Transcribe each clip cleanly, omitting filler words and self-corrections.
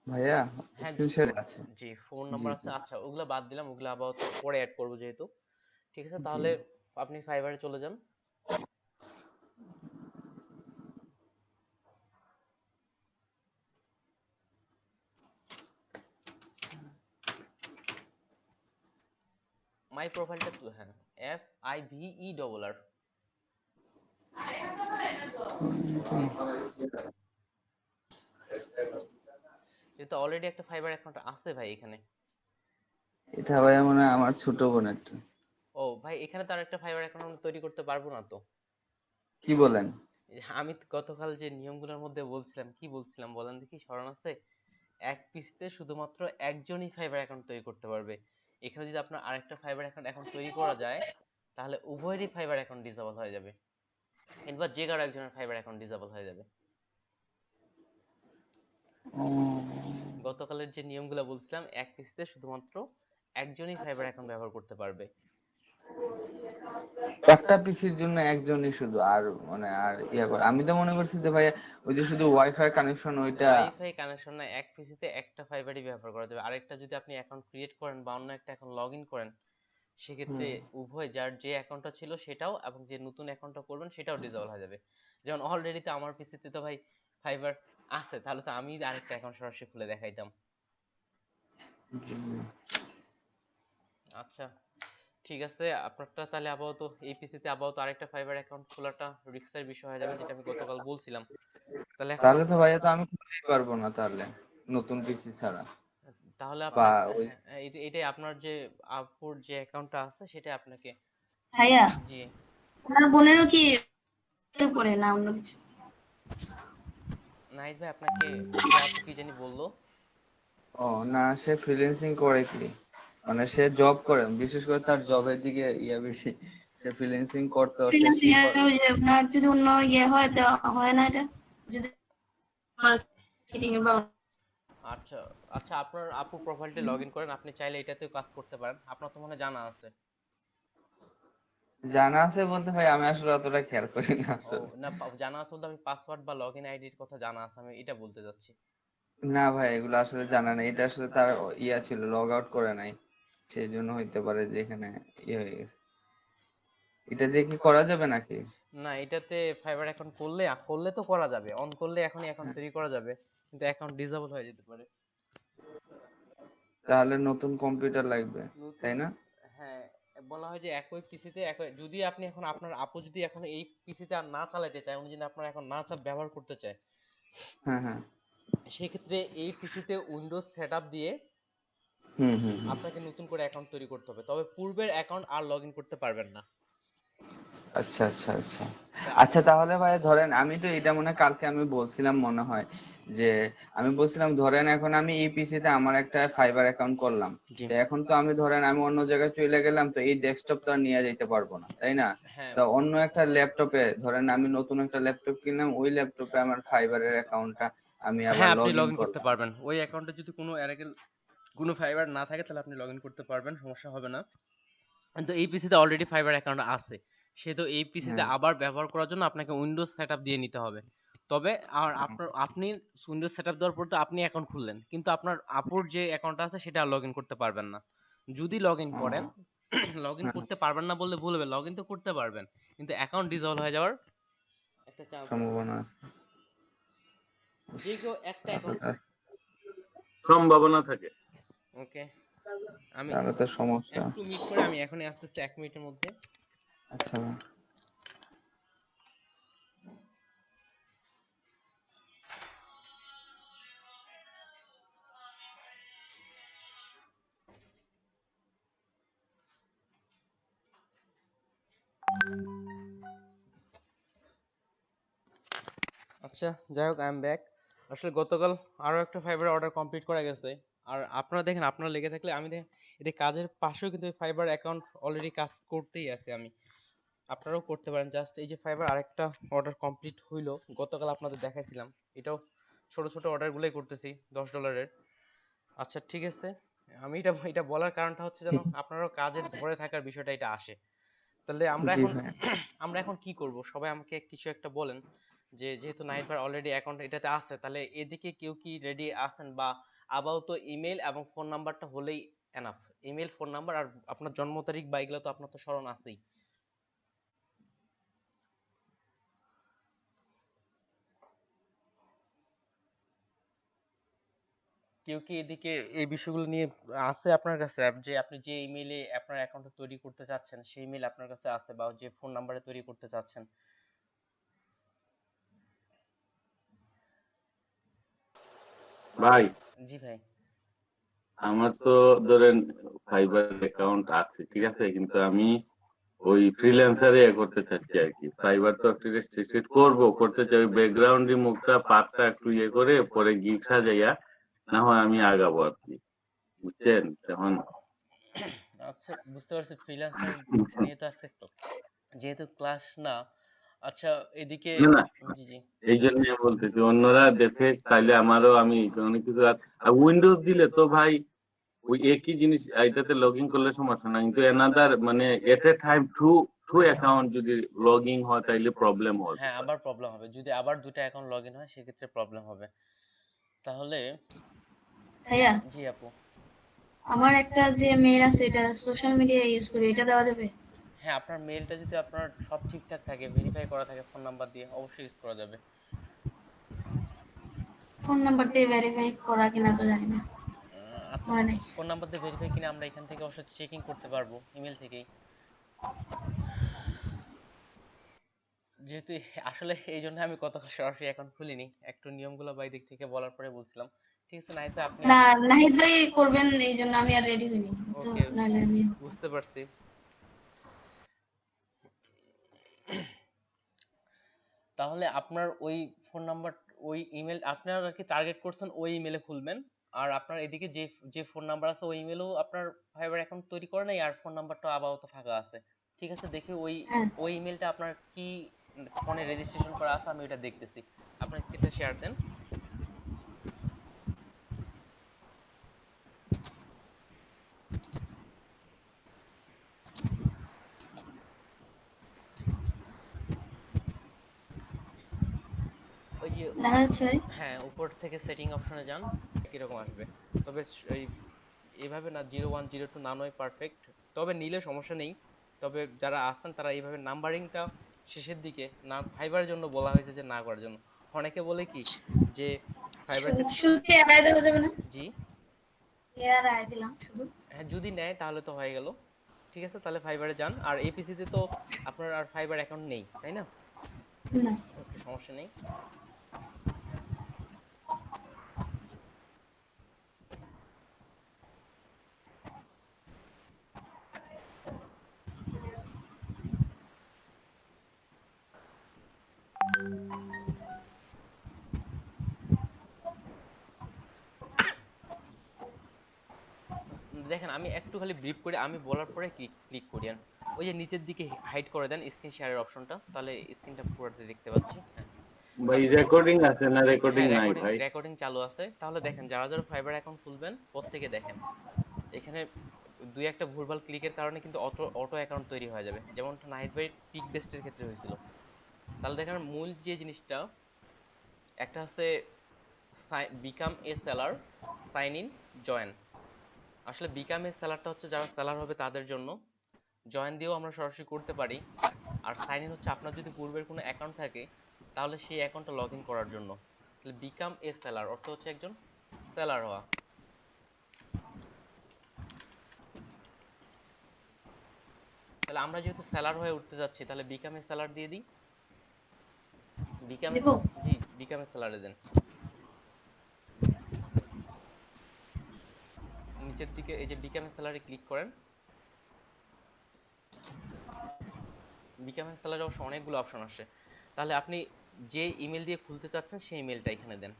ভাইয়া হ্যাঁ screen share আছে। জি, ফোন জি নাম্বার আছে। জি আচ্ছা ওগুলা বাদ দিলাম, ওগুলা আপাতত পরে অ্যাড করবো যেহেতু। ঠিক আছে, জি। তাহলে আপনি ফাইবারে চলে যান। মাই প্রোফাইলটা হ্যাঁ, FIVERR। যেহেতু অলরেডি একটা ফাইবার অ্যাকাউন্ট আছে ভাই এখানে। এটা ভাইয়া মনে হয় আমার ছোট বোনের। ও ভাই, এখানে তো আর একটা ফাইবার অ্যাকাউন্ট তৈরি করতে পারবো না তো? কি বলেন? আমি তো গতকাল যে নিয়মগুলোর মধ্যে বলছিলাম, কি বলছিলাম বলেন দেখি, স্মরণ আছে? এক পিসিতে শুধুমাত্র একজনই ফাইবার অ্যাকাউন্ট তৈরি করতে পারবে। এখানে যদি আপনার আরেকটা ফাইবার অ্যাকাউন্ট এখন তৈরি করা যায়, তাহলে উভয়েরই ফাইবার অ্যাকাউন্ট ডিসেবল হয়ে যাবে, কিংবা যে কারো একজনের ফাইবার অ্যাকাউন্ট ডিসেবল হয়ে যাবে। ও, গতকালের যে নিয়মগুলো বলছিলাম, এক পিসিতে শুধুমাত্র একজনই ফাইবার অ্যাকাউন্ট ব্যবহার করতে পারবে। একটা পিসির জন্য একজনই শুধু, আর মানে আর ইয়া করে আমি তো মনে করছি যে ভাইয়া ওই যে শুধু ওয়াইফাই কানেকশন ওইটা। ওয়াইফাই কানেকশন না, এক পিসিতে একটা ফাইবারই ব্যবহার করা যাবে। আরেকটা যদি আপনি অ্যাকাউন্ট ক্রিয়েট করেন বা অন্য একটা অ্যাকাউন্ট লগ ইন করেন, সেক্ষেত্রে হুম। উভয়, যার যে অ্যাকাউন্টটা ছিল সেটাও এবং যে নতুন অ্যাকাউন্টটা করবেন সেটাও ডিসেবল হয়ে যাবে। যেমন অলরেডি তো আমার পিসিতে তো ভাই ফাইবার আছে, তাহলে তো আমি আরেকটা অ্যাকাউন্ট সরাসরি খুলে দেখাইতাম। আচ্ছা ঠিক আছে, আপনারটা তাহলে আপাতত এই পিসিতে আপাতত আরেকটা ফাইবার অ্যাকাউন্ট খোলাটা রিস্কের বিষয় হয়ে যাবে, যেটা আমি গতকাল বলছিলাম। তাহলে এখন তাহলে তো ভাইয়া তো আমি খুলতেই পারবো না তাহলে, নতুন পিসি ছাড়া। তাহলে বা আপনার ওই হ্যাঁ, এটাই আপনার যে আপুর যে অ্যাকাউন্টটা আছে সেটা আপনাকে। ভাইয়া, জি। আপনার বোনেরও কি এটার উপরে না অন্য কিছু? নাহিদ ভাই, আপনাকে ওই আপু কি জানি বললো? ও না, সে ফ্রিল্যান্সিং করে কি, মানে সে জব করে, বিশেষ করে তার জবের দিকে ইয়া বেশি। সে ফ্রিল্যান্সিং করতে সে ফ্রিল্যান্সিং শিখর। এর ওই যে আপনার যদি অন্য ইয়ে হয় তো হয় না এটা? যদি মার্কেটিং এর বা আচ্ছা আচ্ছা, আপনার আপু প্রোফাইলটা লগ ইন করেন, আপনি চাইলে এটাতেও কাজ করতে পারেন, আপনার তো মনে হয় জানা আছে। জানা আছে বলতে ভাই আমি আসলে অতটা খেয়াল করি না ও আসলে। না, জানা আছে বলতে আমি পাসওয়ার্ড বা লগ ইন আইডির কথা জানা আছে, আমি এটা বলতে যাচ্ছি। না ভাই, এগুলো আসলে জানা নেই, এটা আসলে তার ইয়া ছিল, লগ আউট করে নাই, সেই জন্য হইতে পারে যে এখানে ইয়ে হয়ে গেছে। এটা দিয়ে কি করা যাবে নাকি? না, এটাতে ফাইবার অ্যাকাউন্ট করলে করলে তো করা যাবে, অন করলে এখনই অ্যাকাউন্ট হ্যাঁ, তৈরি করা যাবে, কিন্তু অ্যাকাউন্ট ডিসেবল হয়ে যেতে পারে। তাহলে নতুন কম্পিউটার লাগবে, নতুন, তাই না? হ্যাঁ, বলা হয় যে একই পিসিতে একই, যদি আপনি এখন আপনার আপু যদি এখন এই পিসিতে আর না চালাতে চায়, উনি যদি আপনার এখন না ব্যবহার করতে চায়, হ্যাঁ হ্যাঁ। সেক্ষেত্রে এই পিসিতে উইন্ডোজ সেটআপ দিয়ে হুম হুম হুম। আপনাকে নতুন করে অ্যাকাউন্ট তৈরি করতে হবে, তবে পূর্বের অ্যাকাউন্ট আর লগ ইন করতে পারবেন না। আচ্ছা আচ্ছা আচ্ছা। তা আচ্ছা তাহলে ভাই ধরেন আমি তো এটা মনে হয় কালকে আমি বলছিলাম মনে হয়, যে আমি বলছিলাম ধরেন এখন আমি ইপিসি তে আমার একটা ফাইবার অ্যাকাউন্ট করলাম। জি, তো এখন তো আমি ধরেন আমি অন্য জায়গায় চলে গেলাম, তো এই ডেস্কটপ তো আর নিয়ে যেতে পারবো না, তাই না? হ্যাঁ তো অন্য একটা ল্যাপটপে ধরেন আমি নতুন একটা ল্যাপটপ কিনলাম, ওই ল্যাপটপে আমার ফাইবারের অ্যাকাউন্টটা আমি আবার হ্যাঁ, আপনি লগ লগ ইন ইন করতে করলাম। পারবেন ওই অ্যাকাউন্টে, যদি কোনো এর আগে কোনো ফাইবার না থাকে তাহলে আপনি লগ ইন করতে পারবেন, সমস্যা হবে না। কিন্তু এই পিসিতে অলরেডি ফাইবার অ্যাকাউন্ট আছে, সে তো এই পিসিতে হ্যাঁ। আবার ব্যবহার করার জন্য আপনাকে উইন্ডোজ সেটআপ দিয়ে নিতে হবে। তবে আর আপনি উইন্ডোজ সেটআপ দেওয়ার পর তো আপনি অ্যাকাউন্ট খুললেন, কিন্তু আপনার আপুর যে অ্যাকাউন্টটা আছে সেটা লগ ইন করতে পারবেন না। যদি লগ ইন ও, করেন, লগ ইন হ্যাঁ, করতে পারবেন না বললে ভুল হবে, লগ ইন তো করতে পারবেন, কিন্তু অ্যাকাউন্ট ডিসঅল হয়ে যাওয়ার একটা চান্স আছে। সম্ভাবনা আছে। যে কেউ একটা অ্যাকাউন্ট। সম্ভাবনা থাকে। ওকে, আমি তাহলে তো সমস্যা। একটু মিট করে আমি এখনই আসতেছি 1 মিনিটের মধ্যে। আচ্ছা ভাই। আচ্ছা যাই হোক, আই এম ব্যাক। আসলে গতকাল আরো একটা ফাইবার অর্ডার কমপ্লিট করা গেছে। আর আপনারা দেখেন, আপনারা লেগে থাকলে আমি দেখেন এদের কাজের পাশেও কিন্তু ফাইবার অ্যাকাউন্ট অলরেডি কাজ করতেই আছে আমি। আপনারাও করতে পারেন, জাস্ট এই যে ফাইবার আরেকটা অর্ডার কমপ্লিট হইলো, গতকাল আপনাদের দেখাইছিলাম। এটাও ছোট ছোট অর্ডার গুলোই করতেছি $10। আচ্ছা ঠিক আছে, আমি এটা এটা বলার কারণটা হচ্ছে যেন আপনারাও কাজের ধরে থাকার বিষয়টা এটা আসে। তাহলে আমরা জি এখন ভাই। আমরা এখন কি করব, সবাই আমাকে কিছু একটা বলেন, যে যেহেতু নাহিদ ভাই অলরেডি অ্যাকাউন্ট এটাতে আছে, তাহলে এদিকে কেউ কি রেডি আছেন, বা আপাতত ইমেল এবং ফোন নাম্বারটা হলেই এনাফ। ইমেল, ফোন নাম্বার আর আপনার জন্ম তারিখ বা এগুলো তো আপনার তো স্মরণ আছেই। কেউ কি এদিকে এই বিষয়গুলো নিয়ে আছে আপনার কাছে, যে আপনি যে ইমেইলে আপনার অ্যাকাউন্টটা তৈরি করতে চাচ্ছেন সেই ইমেল আপনার কাছে আছে, বা যে ফোন নাম্বারে তৈরি করতে চাচ্ছেন? ভাই জি ভাই। আমার তো ধরেন ফাইবার অ্যাকাউন্ট আছে, ঠিক আছে, কিন্তু আমি ওই ফ্রিল্যান্সারে করতে চাচ্ছি আর কি। ফাইবার তো একটু রেস্ট্রিক্টেড করতে চাই, ওই ব্যাকগ্রাউন্ড মুখটা পাতটা একটু করে পরে গিগ সাজাইয়া না হয় আমি আগাবো আর কি, বুঝছেন তখন। আচ্ছা, বুঝতে পারছি। ফ্রিল্যান্সার নিয়ে তো আজকে যেহেতু ক্লাস না। আচ্ছা, এদিকে। না না, জি জি। এই জন্য আমি বলতেছি অন্যরা দেখে তাইলে আমারও আমি অনেক কিছু। আর উইন্ডোজ দিলে তো ভাই ওই একই জিনিস এটাতে লগ ইন করলে সমস্যা না, কিন্তু এনাদার মানে at a time to two account যদি লগ ইন হয় তাইলে প্রবলেম হতে হ্যাঁ, পারে। আবার প্রবলেম হবে যদি আবার দুটো অ্যাকাউন্ট লগ ইন হয়, সেক্ষেত্রে প্রবলেম হবে। তাহলে ভাইয়া, জি আপু। আমার একটা যে মেইল আছে এটা সোশ্যাল মিডিয়া ইউজ করি, এটা দেওয়া যাবে? হ্যাঁ, আপনার মেইলটা যদি আপনার সব ঠিকঠাক থাকে, ভেরিফাই করা থাকে ফোন নাম্বার দিয়ে, অবশ্যই ইউজ করা যাবে। ফোন নাম্বার দিয়ে ভেরিফাই করা কিনা তো জানি না, আচ্ছা, মনে নেই। ফোন নাম্বার দিয়ে ভেরিফাই কিনা আমরা এখান থেকে অবশ্যই চেকিং করতে পারবো ইমেল থেকেই। যেহেতু আসলে এই জন্য আমি কত সরাসরি অ্যাকাউন্ট খুলিনি, একটু নিয়মগুলো বাই দিক থেকে বলার পরে বলছিলাম। ঠিক আছে, নাই তো আপনি না, নাহিদ ভাই করবেন এই জন্য আমি আর রেডি হইনি তো, ওকে, নাহলে আমি। বুঝতে পারছি। তাহলে আপনার ওই ফোন নাম্বার, ওই ইমেল আপনার আর কি টার্গেট করছেন, ওই ইমেলে খুলবেন। আর আপনার এদিকে যে যে ফোন নাম্বার আছে ওই ইমেলেও আপনার ফাইবার অ্যাকাউন্ট তৈরি করে নাই, আর ফোন নাম্বারটা আপাতত ফাঁকা আছে। ঠিক আছে, দেখি ওই হ্যাঁ, ওই ইমেলটা আপনার কি ফোনে রেজিস্ট্রেশন করা আছে, আমি ওটা দেখতেছি। আপনার স্ক্রিনটা শেয়ার দেন। ওই যে দেখা যাচ্ছে ভাই। হ্যাঁ, উপর থেকে সেটিং অপশনে যান, কিরকম আসবে। তবে এই এইভাবে না, 0102 না নয় পারফেক্ট, তবে নিলে সমস্যা নেই। তবে যারা আছেন তারা এইভাবে নাম্বারিংটা শেষের দিকে না, ফাইবারের জন্য বলা হয়েছে যে না করার জন্য। অনেকে বলে কি যে ফাইবারকে শুধু কি এড়াই দেওয়া যাবে না? জি। এ আর আয় দিলাম শুধু। হ্যাঁ, যদি নেয় তাহলে তো হয়ে গেল। ঠিক আছে, তাহলে ফাইবারে যান। আর এপিসিতে তো আপনার আর ফাইবার অ্যাকাউন্ট নেই, তাই না? না। ওকে, সমস্যা নেই। দেখেন, আমি একটু খালি ব্রিফ করে আমি বলার পরে ক্লিক করিয়েন। ওই যে নিচের দিকে হাইড করে দেন স্ক্রিন শেয়ারের অপশনটা, তাহলে স্ক্রিনটা পুরোটা দেখতে পাচ্ছি। হ্যাঁ। ভাই রেকর্ডিং আছে না? রেকর্ডিং হ্যাঁ, নাই রেকর্ডিং ভাই। রেকর্ডিং চালু আছে। তাহলে দেখেন, যারা যারা ফাইবার অ্যাকাউন্ট খুলবেন প্রত্যেকে দেখেন, এখানে দুই একটা ভুলভাল ক্লিকের কারণে কিন্তু অটো অটো অ্যাকাউন্ট তৈরি হয়ে যাবে, যেমনটা নাহিদ ভাই পিক বেস্টের ক্ষেত্রে হয়েছিল। তাহলে দেখেন, মূল যে জিনিসটা একটা আছে, become a seller, sign in, join. আসলে বিকাম এ সেলারটা হচ্ছে যারা সেলার হবে তাদের জন্য, জয়েন দিয়েও আমরা সরাসরি করতে পারি। আর সাইন ইন হচ্ছে আপনার যদি পূর্বের কোনো অ্যাকাউন্ট থাকে তাহলে সেই অ্যাকাউন্টটা লগ ইন করার জন্য। তাহলে বিকাম এ সেলার অর্থ হচ্ছে একজন সেলার হওয়া। তাহলে আমরা যেহেতু সেলার হয়ে উঠতে যাচ্ছি, তাহলে বিকাম এ সেলার দিয়ে দিই। বিকাম এ, দিব। জি, বিকাম এ সেলারে দেন। নিচের দিকে এই যে বিকাম এ সেলারে ক্লিক করেন। বিকাম এ সেলারে অবশ্য অনেকগুলো অপশন আসে। তাহলে আপনি যে ইমেল দিয়ে খুলতে চাচ্ছেন সেই ইমেলটা এখানে দেন।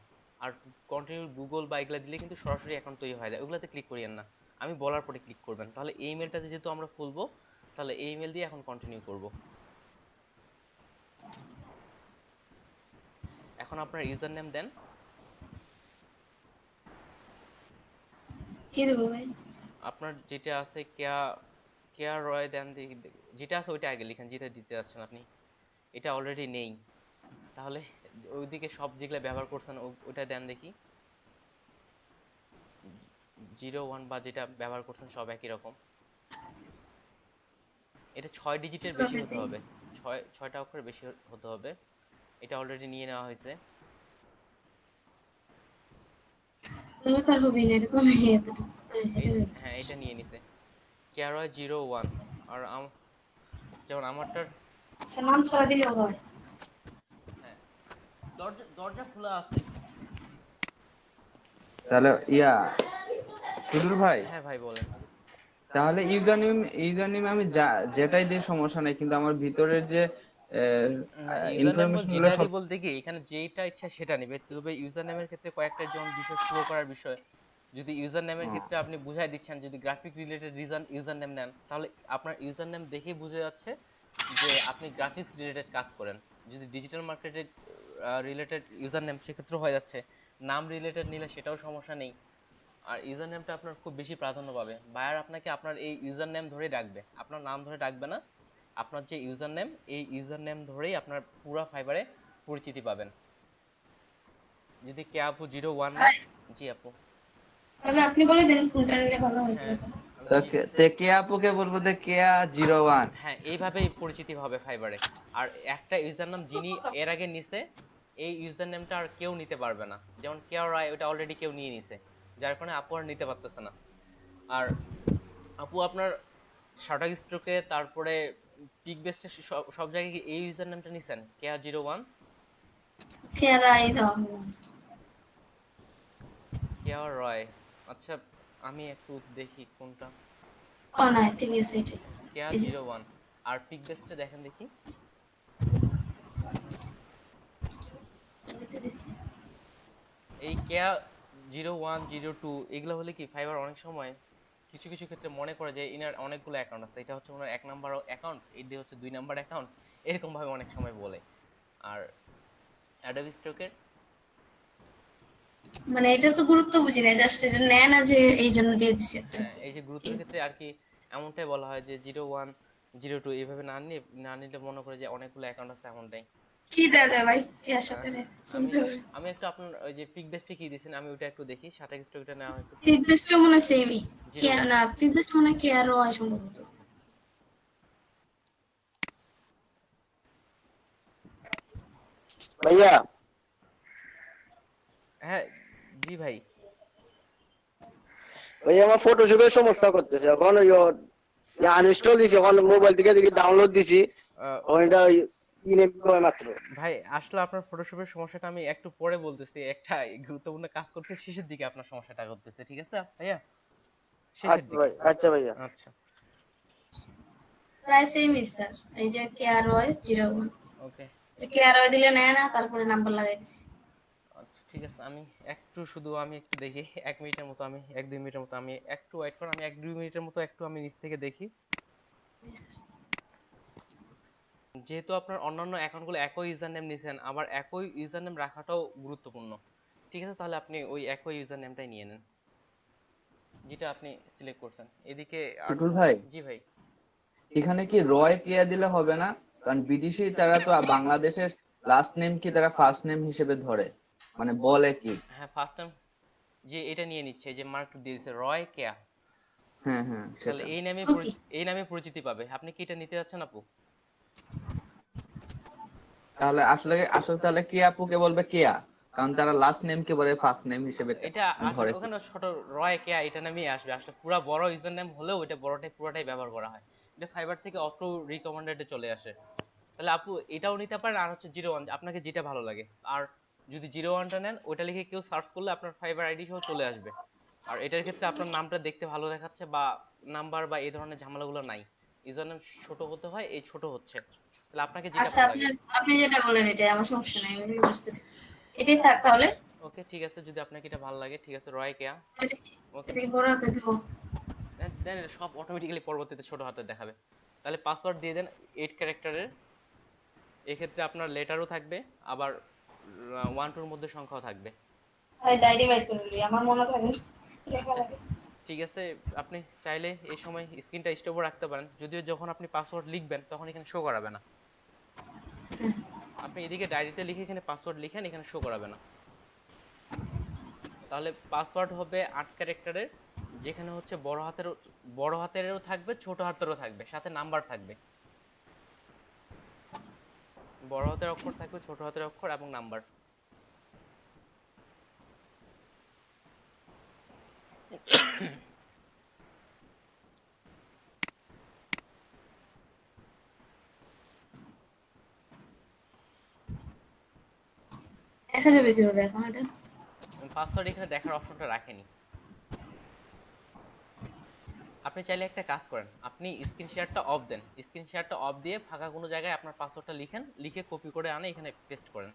আর কন্টিনিউ গুগল বা এগুলা দিলে কিন্তু সরাসরি অ্যাকাউন্ট তৈরি হয়ে যায়, ওগুলাতে ক্লিক করিয়েন না। আমি বলার পরে ক্লিক করবেন। তাহলে এই ইমেলটাতে যেহেতু আমরা খুলবো, তাহলে এই ইমেল দিয়ে এখন কন্টিনিউ করব। এখন আপনার ইউজার নেম দেন। কি দেবো ভাই? আপনার যেটা আছে কেয়া, কেয়া রয় দেন, যেটা আছে ওইটা আগে লিখেন, যেটা দিতে যাচ্ছেন আপনি। এটা অলরেডি নেই, তাহলে ওইদিকে সব যেগুলো ব্যবহার করছেন ওইটা দেন দেখি। 01 বা যেটা ব্যবহার করছেন সব একই রকম। এটা 6 ডিজিটের বেশি হতে হবে, 6টা অক্ষরের বেশি হতে হবে। এটা অলরেডি নিয়ে নেওয়া হয়েছে। তাহলে তার হবে না, এরকম এতটুকু এই এটা হয়েছে। হ্যাঁ এটা নিয়ে নিছে কেয়ারয় 01। আর যেমন আমারটার, আচ্ছা, নাম ছাড়া দিলেও হয়? হ্যাঁ দরজা দরজা খোলা আছে। তাহলে টুটুল ভাই, হ্যাঁ ভাই বলেন। তাহলে ইউজার নেম আমি যেটাই দিই সমস্যা নেই, কিন্তু আমার ভিতরের যে না ইউজার নেম ইনফরমেশন গুলো যেটা সব। দিই বলতে কি এখানে যেটা ইচ্ছা সেটা নিবে, তবে ইউজার নেমের ক্ষেত্রে কয়েকটা যেমন বিষয় ফ্লো করার বিষয়। যদি ইউজার নেমের ক্ষেত্রে আপনি বুঝাই দিচ্ছেন, যদি গ্রাফিক রিলেটেড ইউজার নেম নেন, তাহলে আপনার ইউজার নেম দেখেই বোঝা যাচ্ছে যে আপনি গ্রাফিক্স রিলেটেড কাজ করেন। যদি digital marketed related user name, সেক্ষেত্রে হয়ে যাচ্ছে। নাম রিলেটেড নিলে সেটাও সমস্যা নেই। আর ইউজার নেমটা আপনার খুব বেশি প্রাধান্য পাবে, বায়ার আপনাকে আপনার এই ইউজার নেম ধরেই ডাকবে, আপনার নাম ধরে ডাকবে না। আপনার যে ইউজার নেম, এই ইউজার নেম ধরেই আপনার পুরো ফাইবারে পরিচিতি পাবেন। যদি কে আপু 01 নেন। জি আপু। তাহলে আপনি বলে দেন কোনটা নিলে ভালো হয় হ্যাঁ কিরকম। আমি তো কেয়া আপুকে বলবো যে কেয়া 01। হ্যাঁ এইভাবেই পরিচিতি হবে ফাইবারে। আর একটা ইউজার নাম যিনি এর আগে নিছে, এই ইউজার নেমটা আর কেউ নিতে পারবে না। যেমন কেয়া রায়, ওটা অলরেডি কেউ নিয়ে নিছে, যার কারণে আপু আর নিতে পারতেছে না। আর আপু আপনার শাটার স্ট্রোকে, তারপরে পিক বেস্টে, সব জায়গায় কি এই ইউজার নেমটা নিছেন কেয়া 01? কেরাই দাও। কেয়া রয়। আচ্ছা আমি একটু দেখি কোনটা। ও না, ঠিক আছে এটাই। কেয়া এই যে 01। আর পিক বেস্টে দেখেন দেখি। এটাতে দেখি। এই কেয়া 01 02 এগুলো হলে কি ফাইবার অনেক সময় কিছু কিছু ক্ষেত্রে মনে করে যে ইনার অনেকগুলো অ্যাকাউন্ট আছে, এটা হচ্ছে ওনার 1 নাম্বার অ্যাকাউন্ট, এই দিয়ে হচ্ছে 2 নাম্বার অ্যাকাউন্ট, এরকম ভাবে অনেক সময় বলে। আর অ্যাডোবি স্টকের, মানে এটার তো গুরুত্ব বুঝি না, জাস্ট এটা নেয় না যে এই জন্য দিয়ে দিচ্ছে একটা। হ্যাঁ এই যে গুরুত্বের ক্ষেত্রে আর কি এমনটাই বলা হয় যে 01 02 এইভাবে না নিলে মনে করে যে অনেকগুলো অ্যাকাউন্ট আছে এমনটাই। কি দেওয়া যায় ভাই কেয়ার হ্যাঁ সাথে আমি চিন্তা করে? আমি একটু আপনার ওই যে পিক বেস্টে কি দিয়েছেন আমি ওটা একটু দেখি, শাটার স্টকটা নেওয়া হয়তো কি। পিকবেস্টও মনে হয় সেমই। কে 01। না, পিকবেস্ট মনে হয় কেয়ারও হয় সম্ভবত। ভাইয়া, হ্যাঁ জি ভাই। ভাইয়া আমার ফটোশপের সমস্যা করতেছে এখন। ওই আনইনস্টল দিছি, এখন মোবাইল থেকে দেখি ডাউনলোড দিছি, আহ, ওইটা কিনে হয় মাত্র। ভাই আসলে আপনার ফটোশপের সমস্যাটা আমি একটু পরে বলতেছি, একটা গুরুত্বপূর্ণ কাজ করতে শেষের দিকে আপনার সমস্যাটা করতেছে, ঠিক আছে ভাইয়া? শেষের আচ্ছা দিকে। ভাই, আচ্ছা ভাইয়া। আচ্ছা প্রায় সেমই স্যার। এই যে কেয়ার হয় 01, ওকে। যে কেয়ার হয় দিলে নেয় না, তারপরে নাম্বার লাগাই দিছি। আচ্ছা ঠিক আছে, আমি একটু দেখি 1 মিনিটের মতো, আমি 1-2 মিনিটের মতো আমি একটু ওয়েট করুন, আমি 1-2 মিনিটের মতো একটু আমি নিচ থেকে দেখি। যেহেতু আপনার অন্যান্য অ্যাকাউন্টগুলো একই ইউজার নেম নিছেন, আবার একই ইউজার নেম রাখাটাও গুরুত্বপূর্ণ। ঠিক আছে তাহলে আপনি ওই একই ইউজার নেমটাই নিয়ে নেন যেটা আপনি সিলেক্ট করছেন এদিকে। আর টুটুল ভাই, জি ভাই। এখানে কি রয় কেয়া দিলে হবে না? কারণ বিদেশি তারা তো বাংলাদেশের লাস্ট নেম কি তারা ফার্স্ট নেম হিসেবে ধরে, মানে বলে কি। হ্যাঁ ফার্স্ট টাইম যে এটা নিয়ে নিচ্ছে, যে মার্ক দিয়ে দিচ্ছে রয় কেয়া, হ্যাঁ হ্যাঁ, তাহলে সেটা। ওকে। এই নামে পরিচিতি পাবে। আপনি কি এটা নিতে যাচ্ছেন আপু? তাহলে আসলে আসলে তাহলে কেয়া আপুকে বলবে কেয়া, কারণ তারা লাস্ট নেম কে বলে ফার্স্ট নেম হিসেবে এটা আসলে ধরে। ওখানে ছোট রয় কেয়া এটা নামেই আসবে, আসলে পুরো বড় ইউজার নেম হলেও এটা পুরোটাই ব্যবহার করা হয়। এটা ফাইবার থেকে অটো রিকমেন্ডেডে চলে আসে। তাহলে আপু এটাও নিতে পারেন, আর হচ্ছে 01 আপনাকে যেটা ভালো লাগে। আর যদি 01টা নেন, ওটা লিখে কেউ সার্চ করলে আপনার ফাইবার আইডি সহ চলে আসবে। আর এটার ক্ষেত্রে আপনার নামটা দেখতে ভালো দেখাচ্ছে, বা নাম্বার বা এই ধরনের ঝামেলাগুলো নাই। ইউজার নেম ছোট হতে হয়, এই ছোট হচ্ছে। তাহলে আপনাকে যেটা আচ্ছা, ভালো আপনি লাগে। আপনি যেটা বলেন এটাই আমার সমস্যা নাই, আমি এগুলো বুঝতেছি। এটাই থাক তাহলে। ওকে ঠিক আছে, যদি আপনাকে এটা ভালো লাগে ঠিক আছে, রয় কেয়া। এটা ওকে এটা কি বড় হাতে দিব? দেন, এটা সব অটোমেটিক্যালি পরবর্তীতে ছোট হাতে দেখাবে। তাহলে পাসওয়ার্ড দিয়ে দেন 8 ক্যারেক্টারের। এক্ষেত্রে আপনার লেটারও থাকবে, আবার 1-2 মধ্যে সংখ্যাও থাকবে। ভাই ডায়েরি বাইট করে নিই, আমার মনে থাকে না। লেখা আচ্ছা লাগে। ঠিক আছে, আপনি চাইলে এই সময় স্ক্রিনটা স্টপও রাখতে পারেন, যদিও যখন আপনি পাসওয়ার্ড লিখবেন তখন এখানে শো করাবে না। আপনি এদিকে ডায়েরিতে লিখে এখানে পাসওয়ার্ড লিখেন, এখানে শো করাবে না। তাহলে পাসওয়ার্ড হবে 8 ক্যারেক্টারের, যেখানে হচ্ছে বড় হাতেরও থাকবে, ছোট হাতেরও থাকবে, সাথে নাম্বার থাকবে। বড় হাতের অক্ষর থাকবে, ছোট হাতের অক্ষর এবং নাম্বার। দেখা যাবে কিভাবে এখন এটা? পাসওয়ার্ড এখানে দেখার অপশনটা রাখেনি। আপনি চাইলে একটা কাজ করেন, আপনি স্ক্রিন শেয়ারটা অফ দেন, স্ক্রিন শেয়ারটা অফ দিয়ে ফাঁকা কোনো জায়গায় আপনার পাসওয়ার্ডটা লিখেন, লিখে কপি করে আনে এখানে পেস্ট করেন।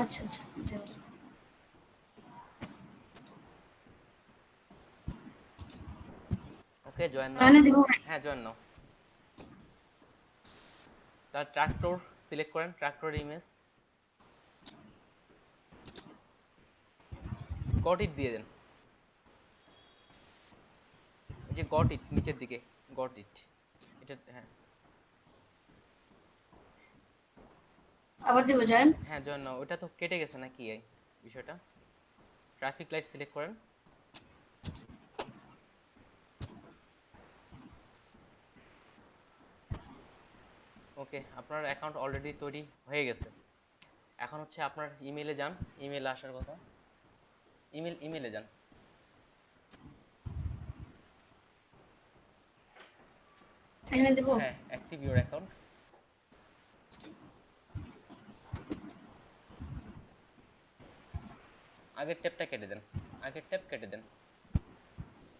আচ্ছা আচ্ছা, এটা হলো। ওকে, জয়েন নাও। জয়েনে দিব ভাই? হ্যাঁ, জয়েন নাও। তার ট্রাক্টর সিলেক্ট করেন, ট্রাক্টর ইমেজ গট ইট দিয়ে দেন। এই যে গট ইট নিচের দিকে, গট ইট, এটা হ্যাঁ আবার দিব জয়েন? হ্যাঁ জয়েন নাও। ওটা তো কেটে গেছে নাকি এই বিষয়টা? ট্রাফিক লাইট সিলেক্ট করেন। ওকে, আপনার অ্যাকাউন্ট অলরেডি তৈরি হয়ে গেছে। এখন হচ্ছে আপনার ইমেইলে যান, ইমেইলে আসার কথা, ইমেইলে যান। এখানে দিব? হ্যাঁ, অ্যাক্টিভ ইওর অ্যাকাউন্ট। আগের ট্যাবটা কেটে দেন, আগের ট্যাব কেটে দেন,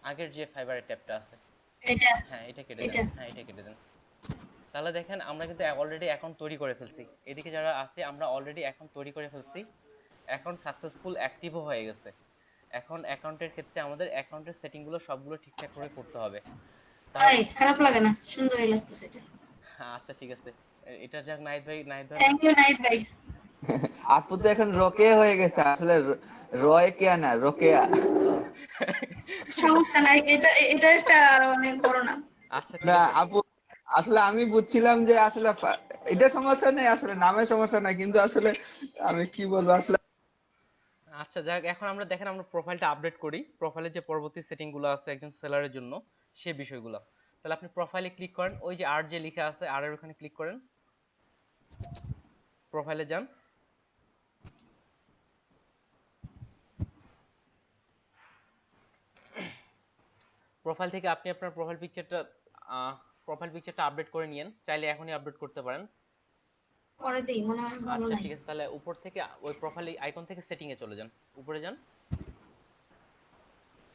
আগের যে ফাইবারের ট্যাবটা আছে এটা? হ্যাঁ এটা কেটে এটা? দেন, হ্যাঁ এটা কেটে দেন। তাহলে দেখেন আমরা কিন্তু অলরেডি অ্যাকাউন্ট তৈরি করে ফেলছি। এদিকে যারা আছে আমরা অলরেডি অ্যাকাউন্ট তৈরি করে ফেলছি, অ্যাকাউন্ট সাকসেসফুল অ্যাক্টিভও হয়ে গেছে। এখন অ্যাকাউন্টের ক্ষেত্রে আমাদের অ্যাকাউন্টের সেটিংগুলো সবগুলো ঠিকঠাক করে করতে হবে। ভাই খারাপ লাগে না, সুন্দরই লাগতেছে এটা। আচ্ছা ঠিক আছে, এটা যাক নাহিদ ভাই, নাহিদ ভাই থ্যাংক ইউ নাইট ভাই। আপু তো এখন রোকেয়া হয়ে গেছে, আসলে রয়কেয়া না, রোকেয়া। সমস্যা নাই, এটা এটা একটা আরো অনেক বড় নাম। আচ্ছা ঠিক না আছে। আপু, আসলে আমি বুঝছিলাম যে আসলে এটা সমস্যা নেই, আসলে নামের সমস্যা নাই, কিন্তু আসলে আমি কি বলবো আসলে। আচ্ছা যাক, এখন আমরা দেখেন আমরা প্রোফাইলটা আপডেট করি, প্রোফাইলে যে পরবর্তী সেটিং গুলো আছে একজন সেলারের জন্য সেই বিষয়গুলো। তাহলে আপনি প্রোফাইলে ক্লিক করেন, ওই যে আর যে লেখা আছে আর এর ওখানে ক্লিক করেন, প্রোফাইলে যান। প্রোফাইল থেকে আপনি আপনার প্রোফাইল পিকচারটা আপডেট করে নিয়েন, চাইলে এখনই আপডেট করতে পারেন। পরে দেই, মনে হয় ভালো আচ্ছা নাই। ঠিক আছে, তাহলে উপর থেকে ওই প্রোফাইল আইকন থেকে সেটিং এ চলে যান, উপরে যান।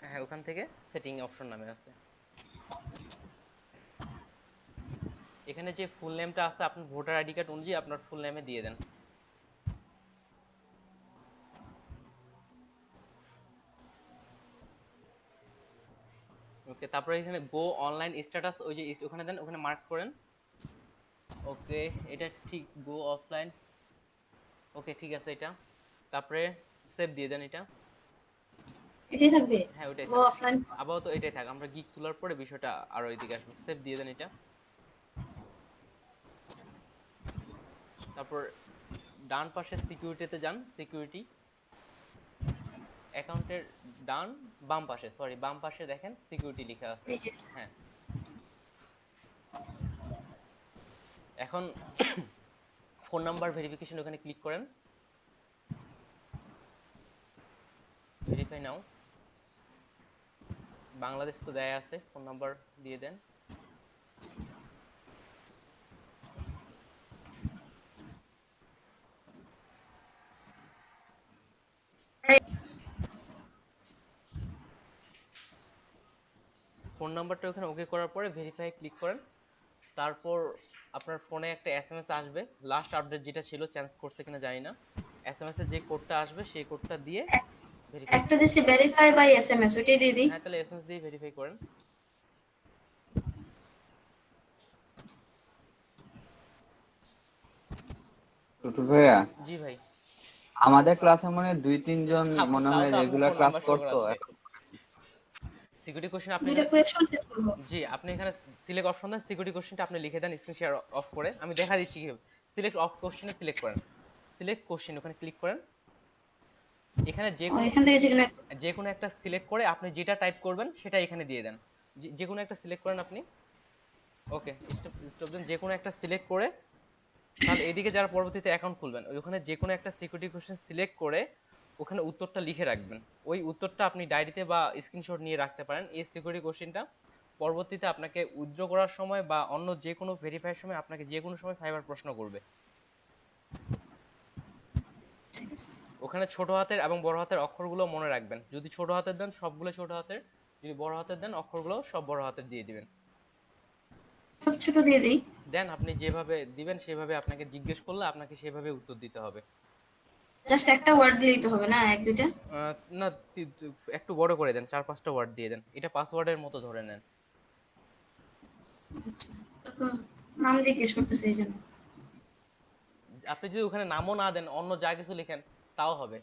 হ্যাঁ, ওখান থেকে সেটিং অপশন নামে আছে, এখানে যে ফুল নেমটা আছে আপনার ভোটার আইডি কার্ড অনুযায়ী আপনার ফুল নেমে দিয়ে দেন। ওকে, তারপরে এখানে গো অনলাইন স্ট্যাটাস, ওই যে ওখানে দেন, ওখানে মার্ক করেন। ওকে, এটা ঠিক, গো অফলাইন। ওকে ঠিক আছে এটা, তারপরে সেভ দিয়ে দেন এটা। এটাই থাকবে? হ্যাঁ ওইটাই গো থাক, অফলাইন? আপাতত এটাই থাক, আমরা গিক তোলার পরে বিষয়টা আরো এদিকে আসবে। সেভ দিয়ে দেন এটা। তারপর ডান পাশে সিকিউরিটিতে যান, সিকিউরিটি অ্যাকাউন্টের ডান বাম পাশে, সরি বাম পাশে দেখেন সিকিউরিটি লেখা আছে। এই যে হ্যাঁ, এখন ফোন নাম্বার ভেরিফিকেশন ওখানে ক্লিক করেন, ভেরিফাই নাও। বাংলাদেশ তো দেয়া আছে, ফোন নাম্বার দিয়ে দেন। ফোন নাম্বারটা ওখানে ওকে করার পরে ভেরিফাই ক্লিক করেন। তারপর আপনার ফোনে একটা এসএমএস আসবে, লাস্ট আপডেট যেটা ছিল চেঞ্জ করছে কিনা জানি না, এসএমএস এ যে কোডটা আসবে সেই কোডটা দিয়ে ভেরিফাই। একটা দিছি ভেরিফাই বাই এসএমএস, ওইটাই দিয়ে দিই। হ্যাঁ, তাহলে এসএমএস দিয়ে ভেরিফাই করেন। টুটুল ভাইয়া, জি ভাই। আমাদের ক্লাসে মনে হয় 2-3 জন মনে তাও হয় তো আপনার regular phone class number show করতো। করাচ্ছে। সিকিউরিটি কোশ্চেন আপনি দুইটা কোয়েকশন সেট করব। জি, আপনি এখানে সিলেক্ট অপশন দেন, সিকিউরিটি কোশ্চেনটা আপনি লিখে দেন স্ক্রিন শেয়ার অফ করে। আমি দেখা দিচ্ছি কিভাবে সিলেক্ট অফ কোশ্চেনে সিলেক্ট করেন, সিলেক্ট কোশ্চেন ওখানে ক্লিক করেন। এখানে এখান থেকে যে কোনো একটা সিলেক্ট করে আপনি যেটা টাইপ করবেন সেটা এখানে দিয়ে দেন। যে কোনো একটা সিলেক্ট করেন আপনি। ওকে, স্টপ দেন। যে কোনো একটা সিলেক্ট করে তাহলে এদিকে যারা পরবর্তীতে অ্যাকাউন্ট খুলবেন ওখানে যে কোনো একটা সিকিউরিটি কোশ্চেন সিলেক্ট করে ওখানে উত্তরটা লিখে রাখবেন। ওই উত্তরটা আপনি ডায়েরিতে বা স্ক্রিনশট নিয়ে রাখতে পারেন। এই সিকিউরিটি কোশ্চেনটা পরবর্তীতে আপনাকে উইথড্র করার সময় বা অন্য যে কোনো ভেরিফাইয়ের সময় আপনাকে যে কোনো সময় ফাইবার প্রশ্ন করবে। ওখানে ছোট হাতের এবং বড় হাতের অক্ষরগুলো মনে রাখবেন। যদি ছোট হাতের দেন সবগুলো ছোট হাতের, যদি বড় হাতের দেন অক্ষরগুলো সব বড় হাতের দিয়ে দিবেন। ছোট দিয়ে দিই। দেন আপনি যেভাবে দিবেন সেভাবে আপনাকে জিজ্ঞেস করলে আপনাকে সেভাবে উত্তর দিতে হবে। জাস্ট একটা ওয়ার্ড দিলেই তো হবে না, এক দুইটা? না, একটু বড় করে দেন, 4-5টা ওয়ার্ড দিয়ে দেন। এটা পাসওয়ার্ডের মতো ধরে নেন। আচ্ছা, তো নাম জিজ্ঞেস করতেছে এই জন্য। আপনি যদি ওখানে নামও না দেন, অন্য যা কিছু লিখেন তাও হবে।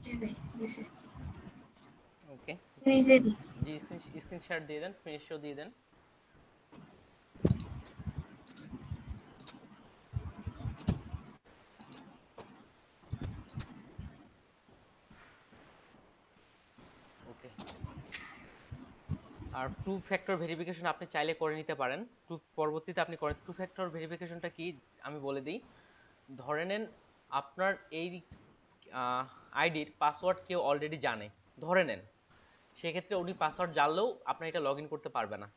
জি ভাই, দিছে। ওকে, ফিনিশ দিয়ে দিই। জি স্ক্রিনশট দিয়ে দেন, ফিনিশও দিয়ে দেন। ওকে, আর টু ফ্যাক্টর ভেরিফিকেশন আপনি চাইলে করে নিতে পারেন। পরবর্তীতে আপনি করেন। টু ফ্যাক্টর ভেরিফিকেশনটা কি আমি বলে দিই। ধরে নেন আপনার এই আইডির পাসওয়ার্ড কেউ অলরেডি জানে, ধরে নেন। সেক্ষেত্রে উনি পাসওয়ার্ড জানলেও আপনার এটা লগ ইন করতে পারবে না।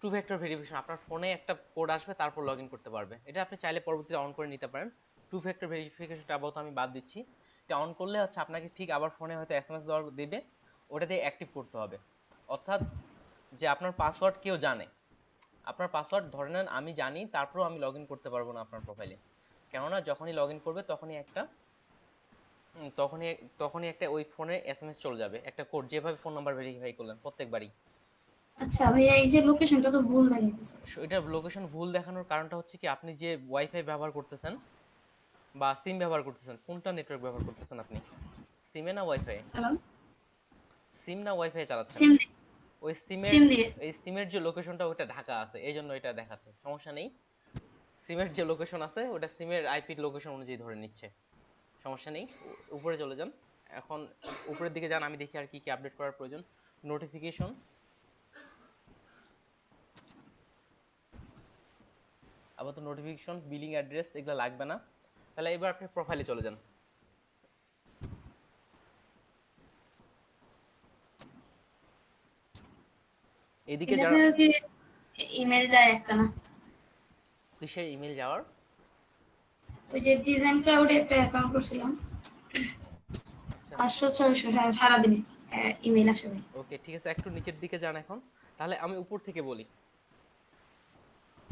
টু ফ্যাক্টর ভেরিফিকেশন আপনার ফোনে একটা কোড আসবে, তারপর লগ ইন করতে পারবে। এটা আপনি চাইলে পরবর্তীতে অন করে নিতে পারেন। টু ফ্যাক্টর ভেরিফিকেশনটা আপাতত আমি বাদ দিচ্ছি। এটা অন করলে হচ্ছে আপনাকে ঠিক আবার ফোনে হয়তো এসএমএস দেবে, ওটাতে অ্যাক্টিভ করতে হবে। অর্থাৎ যে আপনার পাসওয়ার্ড কেউ জানে, আপনার পাসওয়ার্ড ধরে নেন আমি জানি, তারপরেও আমি লগ ইন করতে পারবো না আপনার প্রোফাইলে। কেননা যখনই লগ ইন করবে তখনই একটা ওই ফোনে এসএমএস চলে যাবে, একটা কোড, যেভাবে ফোন নাম্বার ভেরিফাই করলেন প্রত্যেকবারই। আচ্ছা ভাইয়া, এই যে লোকেশনটা তো ভুল দেখাইতেছে। এটা লোকেশন ভুল দেখানোর কারণটা হচ্ছে কি আপনি যে ওয়াইফাই ব্যবহার করতেছেন বা সিম ব্যবহার করতেছেন, কোনটা নেটওয়ার্ক ব্যবহার করতেছেন আপনি? সিমে না ওয়াইফাই? হ্যালো, সিম না ওয়াইফাই চালাচ্ছেন? সিম দিয়ে। ওই সিম দিয়ে। সিমের যে লোকেশনটা ওটা ঢাকা আছে, এই জন্য এটা দেখাচ্ছে। সমস্যা নেই, সিমের যে লোকেশন আছে ওটা সিমের আইপি লোকেশন অনুযায়ী ধরে নিচ্ছে। সমস্যা নেই, উপরে চলে যান। এখন উপরের দিকে যান, আমি দেখি আর কি কি আপডেট করার প্রয়োজন। নোটিফিকেশন, আপাতত নোটিফিকেশন, বিলিং অ্যাড্রেস এগুলো লাগবে না। তাহলে এবার আপনি প্রোফাইলে চলে যান। এদিকে এটা যারা থেকে কি ইমেল যায় একটা না? কিসের ইমেল যাওয়ার? ওই যে ডিজাইন ক্লাউডে একটা অ্যাকাউন্ট করছিলাম, আচ্ছা, 500-600, হ্যাঁ, সারাদিনে ইমেল আসে ভাই। ওকে, ঠিক আছে, একটু নিচের দিকে যান এখন। তাহলে আমি উপর থেকে বলি।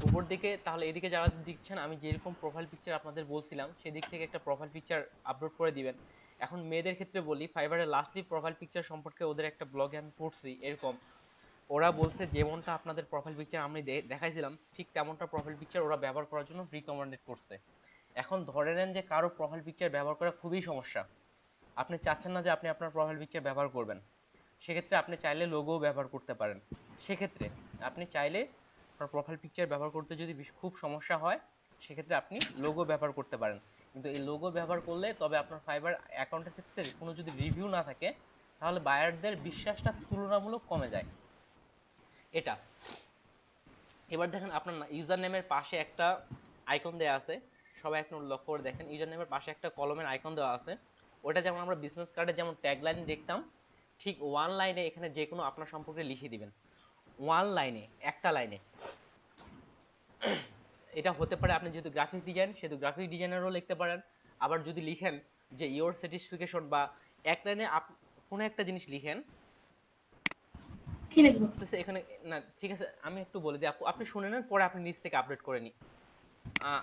উপর দিকে তাহলে এদিকে যারা দিচ্ছেন, আমি যেরকম প্রোফাইল পিকচার আপনাদের বলছিলাম সেদিক থেকে একটা প্রোফাইল পিকচার আপলোড করে দিবেন। এখন মেয়েদের ক্ষেত্রে বলি, ফাইবারের লাস্টলি প্রোফাইল পিকচার সম্পর্কে ওদের একটা ব্লগে আমি পড়ছি এরকম। ওরা বলছে যেমনটা আপনাদের প্রোফাইল পিকচার আমি দেখাইছিলাম ঠিক তেমনটা প্রোফাইল পিকচার ওরা ব্যবহার করার জন্য রিকমেন্ডেড করছে। এখন ধরে নেন যে কারো প্রোফাইল পিকচার ব্যবহার করা খুবই সমস্যা, আপনি চাচ্ছেন না যে আপনি আপনার প্রোফাইল পিকচার ব্যবহার করবেন, সেক্ষেত্রে আপনি চাইলে লোগো ব্যবহার করতে পারেন। সেক্ষেত্রে আপনি চাইলে আপনার প্রোফাইল পিকচার ব্যবহার করতে যদি খুব সমস্যা হয়, সেক্ষেত্রে আপনি লোগো ব্যবহার করতে পারেন। কিন্তু এই লোগো ব্যবহার করলে তবে আপনার ফাইবার অ্যাকাউন্টের ক্ষেত্রে কোনো যদি রিভিউ না থাকে, তাহলে বায়ারদের বিশ্বাসটা তুলনামূলক কমে যায়। এটা এবার দেখেন আপনার ইউজার নেমের পাশে একটা আইকন দেওয়া আছে, সবাই একটু লক্ষ্য করে দেখেন। ইউজার নেমের পাশে একটা কলমের আইকন দেওয়া আছে, ওটা যেমন আমরা বিজনেস কার্ডে যেমন ট্যাগলাইন দেখতাম, ঠিক ওয়ান লাইনে এখানে যে কোনো আপনার সম্পর্কে লিখে দিবেন। ওয়ান লাইনে, একটা লাইনে। এটা হতে পারে আপনি যেহেতু গ্রাফিক্স ডিজাইন, সেহেতু গ্রাফিক ডিজাইনারও লিখতে পারেন। আবার যদি লিখেন যে ইওর স্যাটিসফিকেশন, বা এক লাইনে কোনো একটা জিনিস লিখেন, কি লিখবো? এখানে না, ঠিক আছে আমি একটু বলে দিই, আপনি শুনে নেন, পরে আপনি নিচ থেকে আপডেট করে নিন।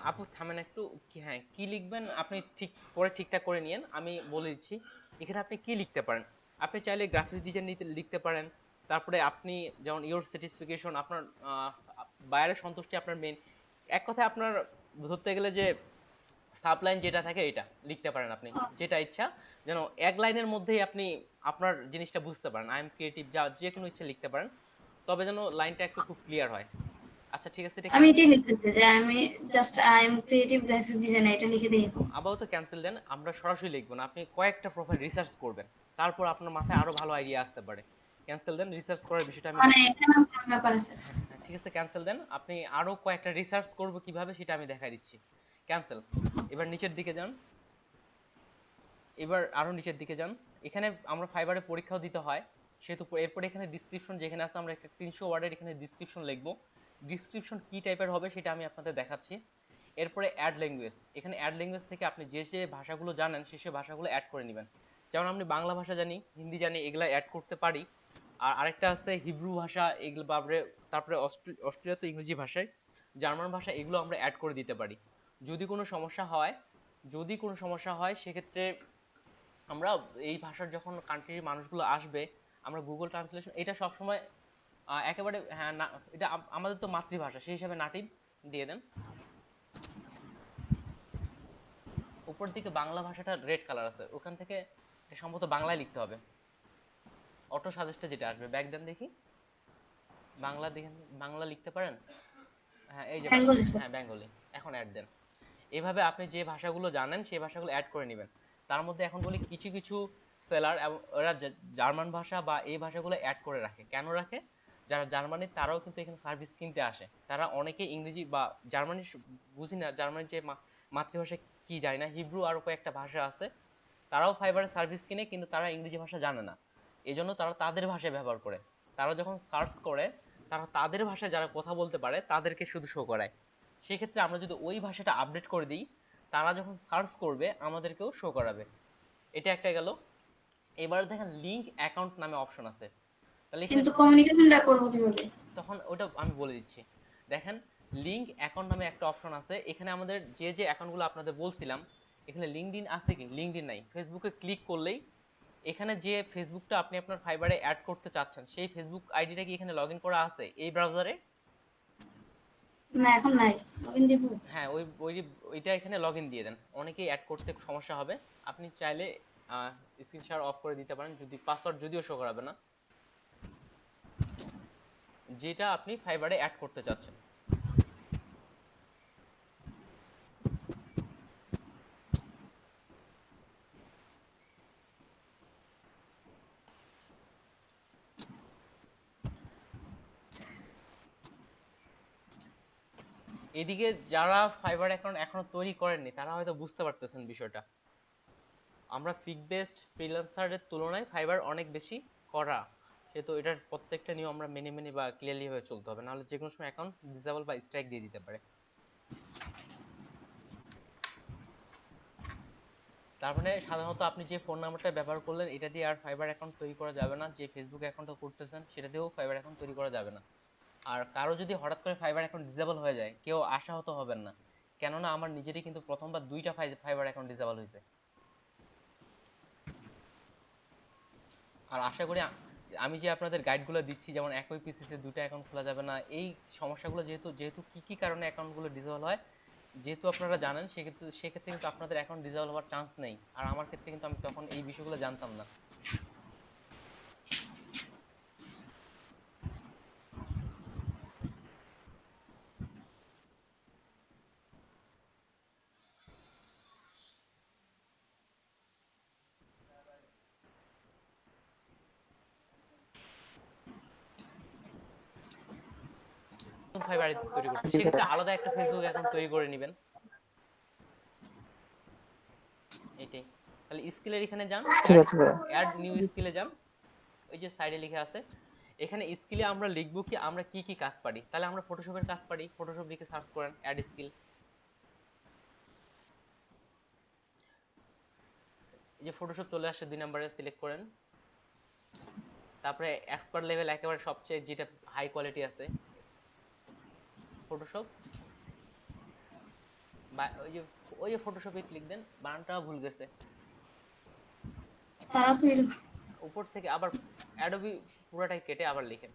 আপু থামেন একটু, হ্যাঁ কি লিখবেন আপনি ঠিক পরে ঠিকঠাক করে নিয়েন, আমি বলে দিচ্ছি। এখানে আপনি কি লিখতে পারেন, আপনি চাইলে গ্রাফিক্স ডিজাইন লিখতে পারেন। তারপরে আপনি যেমন ইওর স্যাটিসফিকেশন, আপনার বায়ারের সন্তুষ্টি আপনার মেইন। এক কথায় আপনার ধরতে গেলে যে সাবলাইন যেটা থাকে এটা লিখতে পারেন আপনি, যেটা ইচ্ছা, যেন এক লাইনের মধ্যেই আপনি আপনার জিনিসটা বুঝতে পারেন। আই এম ক্রিয়েটিভ, যা যে কোনো ইচ্ছা লিখতে পারেন, তবে যেন লাইনটা একটু খুব ক্লিয়ার হয়। আচ্ছা ঠিক আছে, এটা আমি এটাই লিখতেছি যে আমি just I am creative graphic designer, এটা লিখে দিই। আপাতত ক্যান্সেল দেন, আমরা সরাসরি লিখবো না, আপনি কয়েকটা প্রোফাইল রিসার্চ করবেন, তারপর আপনার মাথায় আরো ভালো আইডিয়া আসতে পারে। ক্যান্সেল দেন, রিসার্চ করার বিষয়টা আমি মানে এখানে কোনো ব্যাপার আছে? আচ্ছা। হ্যাঁ, ঠিক আছে ক্যান্সেল দেন, আপনি আরো কয়েকটা রিসার্চ করব কিভাবে সেটা আমি দেখাই দিচ্ছি। ক্যান্সেল। এবার নিচের দিকে যান, এবার আরো নিচের দিকে যান। এখানে আমরা ফাইবারে পরীক্ষাও দিতে হয়, সেহেতু এরপরে এখানে ডিসক্রিপশন যেখানে আছে, আমরা একটা 300 ওয়ার্ডের এখানে ডিসক্রিপশন লিখবো। ডিসক্রিপশন কি টাইপের হবে সেটা আমি আপনাদের দেখাচ্ছি। এরপরে অ্যাড ল্যাঙ্গুয়েজ, এখানে অ্যাড ল্যাঙ্গুয়েজ থেকে আপনি যে যে ভাষাগুলো জানেন সেই ভাষাগুলো অ্যাড করে নেবেন। যেমন আমি বাংলা ভাষা জানি, হিন্দি জানি, এগুলা অ্যাড করতে পারি। আর আরেকটা আছে হিব্রু ভাষা, এগুলো তারপরে অস্ট্রেলিয়া তো ইংরেজি ভাষায়, জার্মান ভাষা, এগুলো আমরা অ্যাড করে দিতে পারি। যদি কোনো সমস্যা হয়, সেক্ষেত্রে আমরা এই ভাষার যখন কান্ট্রির মানুষগুলো আসবে, আমরা গুগল ট্রান্সলেশন এটা সবসময় একেবারে, হ্যাঁ না, এটা আমাদের তো মাতৃভাষা, সেই হিসাবে নাটিভ দিয়ে দেন। উপর দিকে বাংলা ভাষাটা রেড কালার আছে, ওখান থেকে এটা সম্ভবত বাংলায় লিখতে হবে। অটো সাজেস্টে যেটা আসবে, ব্যাক দেন দেখি, বাংলা দেখেন, বাংলা লিখতে পারেন? হ্যাঁ এই যে বেঙ্গলি। হ্যাঁ বেঙ্গলি, এখন অ্যাড দেন। এভাবে আপনি যে ভাষাগুলো জানেন সেই ভাষাগুলো অ্যাড করে নেবেন। তার মধ্যে এখন বলি, কিছু কিছু সেলার ওরা জার্মান ভাষা বা এই ভাষাগুলো অ্যাড করে রাখে। কেন রাখে? যারা জার্মানি তারাও কিন্তু এখানে সার্ভিস কিনতে আসে, তারা অনেকে ইংরেজি বা জার্মানি বুঝি না, জার্মানির যে মাতৃভাষা কি জানি না, হিব্রু আরো কয়েকটা ভাষা আছে, তারাও ফাইবারে সার্ভিস কিনে, কিন্তু তারা ইংরেজি ভাষা জানে না, এজন্য তারা তাদের ভাষায় ব্যবহার করে। তারা যখন সার্চ করে, তারা তাদের ভাষায় যারা কথা বলতে পারে তাদেরকে শুধু শো করায়। সেক্ষেত্রে আমরা যদি ওই ভাষাটা আপডেট করে দিই, তারা যখন সার্চ করবে আমাদেরকেও শো করাবে। এটা একটা গেল। এবার দেখেন লিংক অ্যাকাউন্ট নামে অপশন আছে, তাহলে এখানে কিন্তু কমিউনিকেশনটা করবো কিভাবে? তখন ওটা আমি বলে দিচ্ছি। দেখেন লিংক অ্যাকাউন্ট নামে একটা অপশন আছে, এখানে আমাদের যে যে অ্যাকাউন্টগুলো আপনাদের বলছিলাম, এখানে লিঙ্কডইন আছে কি? লিঙ্কডইন নাই। ফেসবুকে ক্লিক করলেই এখানে যে ফেসবুকটা আপনি আপনার ফাইবারে অ্যাড করতে চাচ্ছেন, সেই ফেসবুক আইডিটা কি এখানে লগইন করা আছে এই ব্রাউজারে? না এখন নাই, লগইন দিব। হ্যাঁ, ওইটা এখানে লগইন দিয়ে দেন, অনেকেই অ্যাড করতে সমস্যা হবে। আপনি চাইলে স্ক্রিন শেয়ার অফ করে দিতে পারেন, যদি পাসওয়ার্ড যদিও শো করাবে না, যেটা আপনি ফাইবারে অ্যাড করতে চাচ্ছেন। এদিকে যারা ফাইবার অ্যাকাউন্ট এখনো তৈরি করেননি, তারা হয়তো বুঝতে পারতেছেন বিষয়টা। আমরা ফিক বেসড ফ্রিল্যান্সারের তুলনায় ফাইবার অনেক বেশি করা, সেহেতু এটার প্রত্যেকটা নিয়ম আমরা মেনে মেনে বা ক্লিয়ারলি ভাবে চলতে হবে, নাহলে যে কোনো সময় অ্যাকাউন্ট ডিসেবল বা স্ট্রাইক দিয়ে দিতে পারে। তার মানে সাধারণত আপনি যে ফোন নাম্বারটা ব্যবহার করলেন, এটা দিয়ে আর ফাইবার অ্যাকাউন্ট তৈরি করা যাবে না। যে ফেসবুক অ্যাকাউন্টটা করতেছেন সেটা দিয়েও ফাইবার অ্যাকাউন্ট তৈরি করা যাবে না। আর কারো যদি হঠাৎ করে ফাইবার অ্যাকাউন্ট ডিসেবল হয়ে যায়, কেউ আশাহত হবেন না, কেননা আমার নিজেরই কিন্তু প্রথমবার 2টা ফাইবার অ্যাকাউন্ট ডিসেবল হয়েছে। আর আশা করি আমি যে আপনাদের গাইডগুলো দিচ্ছি, যেমন একই পিসিতে 2টা অ্যাকাউন্ট খোলা যাবে না, এই সমস্যাগুলো যেহেতু কি কি কারণে অ্যাকাউন্টগুলো ডিসেবল হয়, যেহেতু আপনারা জানেন, সেক্ষেত্রে কিন্তু আপনাদের অ্যাকাউন্ট ডিসেবল হওয়ার চান্স নেই। আর আমার ক্ষেত্রে কিন্তু আমি তখন এই বিষয়গুলো জানতাম না। ফাইবার তৈরি করতে, সেক্ষেত্রে আলাদা একটা ফেসবুক অ্যাকাউন্ট তৈরি করে নেবেন। এটাই। তাহলে স্কিলের এখানে যান, ঠিক আছে ভাইয়া। অ্যাড নিউ স্কিলে যান, ওই যে সাইডে লেখা আছে, এখানে স্কিলে আমরা লিখবো কি আমরা কি কি কাজ পারি। তাহলে আমরা ফটোশপের কাজ পারি, ফটোশপ লিখে সার্চ করেন অ্যাড স্কিল। এই যে ফটোশপ চলে আসে, 2 নম্বরে সিলেক্ট করেন। তারপরে এক্সপার্ট লেভেল একেবারে সবচেয়ে যেটা হাই কোয়ালিটি আছে, ফটোশপ, বা ওই যে ফটোশপে ক্লিক দেন, বানানটা ভুল গেছে, তারা তো এরকম। উপর থেকে আবার অ্যাডোবি পুরোটাই কেটে আবার লিখেন।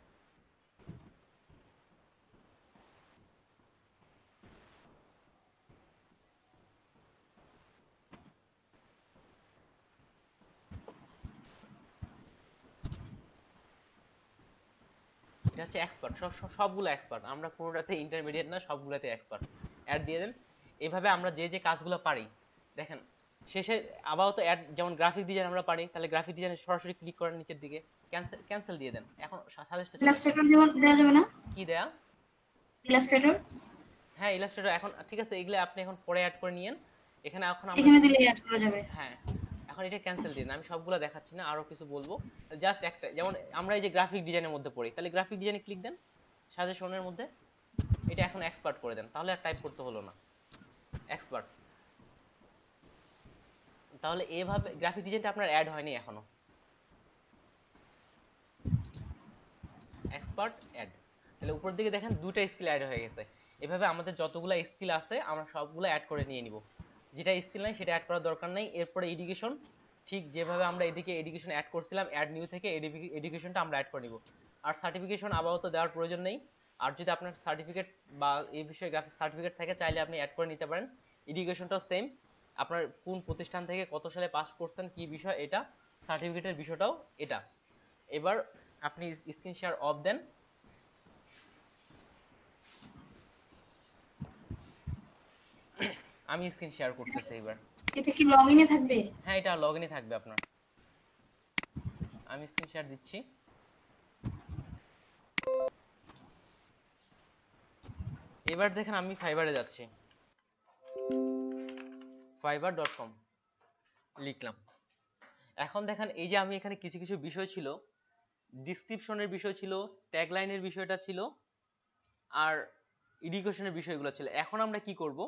এটা হচ্ছে এক্সপার্ট, সবগুলো এক্সপার্ট, আমরা কোনোটাতে ইন্টারমিডিয়েট না, সবগুলোতে এক্সপার্ট। অ্যাড দিয়ে দেন। এইভাবে আমরা যে যে কাজগুলো পারি, দেখেন শেষে আপাতত অ্যাড, যেমন গ্রাফিক ডিজাইন আমরা পারি, তাহলে গ্রাফিক ডিজাইনে সরাসরি ক্লিক করেন নিচের দিকে, ক্যান্সেল ক্যান্সেল দিয়ে দেন। এখন সাজেস্টে চলে আসছে। ইলাস্ট্রেটর দেওয়া যাবে না? কি দেয়া? ইলাস্ট্রেটর হ্যাঁ ইলাস্ট্রেটর এখন ঠিক আছে, এগুলো আপনি এখন পরে অ্যাড করে নিয়েন। এখানে এখন আমরা এখানে দিলে অ্যাড করা যাবে? হ্যাঁ এখন এটা ক্যান্সেল আচ্ছা। দিন, আমি সবগুলো দেখাচ্ছি না, আরো কিছু বলবো। জাস্ট একটা, যেমন আমরা এই যে গ্রাফিক ডিজাইনের মধ্যে পড়ি, তাহলে গ্রাফিক ডিজাইনে ক্লিক দেন, সাজেশনের মধ্যে এটা এখন এক্সপার্ট করে দেন, তাহলে আর টাইপ করতে হলো না, এক্সপার্ট। তাহলে এভাবে গ্রাফিক ডিজাইনটা আপনার অ্যাড হয়নি এখনো, এক্সপার্ট অ্যাড। তাহলে উপর দিকে দেখেন দুটো স্কিল অ্যাড হয়ে গেছে। এভাবে আমাদের যতগুলো স্কিল আছে আমরা সবগুলো অ্যাড করে নিয়ে নিব, যেটা স্কিল নাই সেটা অ্যাড করার দরকার নাই। এরপরে এডুকেশন, ঠিক যেভাবে আমরা এদিকে এডুকেশন অ্যাড করছিলাম, অ্যাড নিউ থেকে এডুকেশনটা আমরা অ্যাড করে নিব। আর সার্টিফিকেশন আপাতত দেওয়ার প্রয়োজন নেই। আর যদি আপনার সার্টিফিকেট বা এই বিষয়ে গ্রাফিক সার্টিফিকেট থাকে, চাইলে আপনি অ্যাড করে নিতে পারেন। এডুকেশনটাও সেম, আপনার কোন প্রতিষ্ঠান থেকে কত সালে পাস করছেন, কি বিষয় এটা, সার্টিফিকেটের বিষয়টাও এটা। এবার আপনি স্ক্রিন শেয়ার অফ দেন। আমি স্ক্রিন শেয়ার করতেছি এবার। এটা কি লগইনে থাকবে? হ্যাঁ এটা লগইনে থাকবে আপনার। আমি স্ক্রিন শেয়ার দিচ্ছি। এবার দেখেন আমি ফাইবারে যাচ্ছি, fiverr.com লিখলাম। এখন দেখেন এই যে আমি এখানে কিছু কিছু বিষয় ছিল, ডিসক্রিপশনের বিষয় ছিল, ট্যাগলাইনের বিষয়টা ছিল, আর এডুকেশনের বিষয়গুলো ছিল। এখন আমরা কি করব,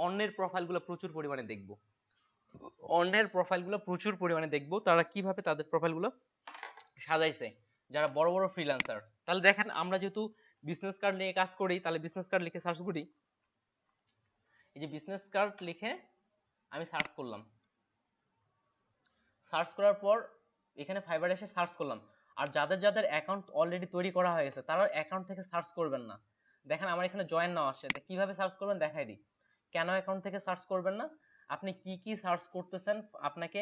অন্যের প্রোফাইলগুলো প্রচুর পরিমাণে দেখব, অন্যের প্রোফাইলগুলো প্রচুর পরিমাণে দেখব, তারা কিভাবে তাদের প্রোফাইলগুলো সাজাইছে, যারা বড় বড় ফ্রিল্যান্সার। তাহলে দেখেন আমরা যেহেতু বিজনেস কার্ড নিয়ে কাজ করি, তাহলে বিজনেস কার্ড লিখে সার্চ করি। এই যে বিজনেস কার্ড লিখে আমি সার্চ করলাম, সার্চ করার পর এখানে ফাইবার এসে সার্চ করলাম। আর যাদের যাদের অ্যাকাউন্ট অলরেডি তৈরি করা হয়ে গেছে, তারা অ্যাকাউন্ট থেকে সার্চ করবেন না। দেখেন আমার এখানে জয়েন নাও আসছে, কিভাবে সার্চ করবেন দেখাই দিই। কেন অ্যাকাউন্ট থেকে সার্চ করবেন না, আপনি কি কি সার্চ করতেছেন আপনাকে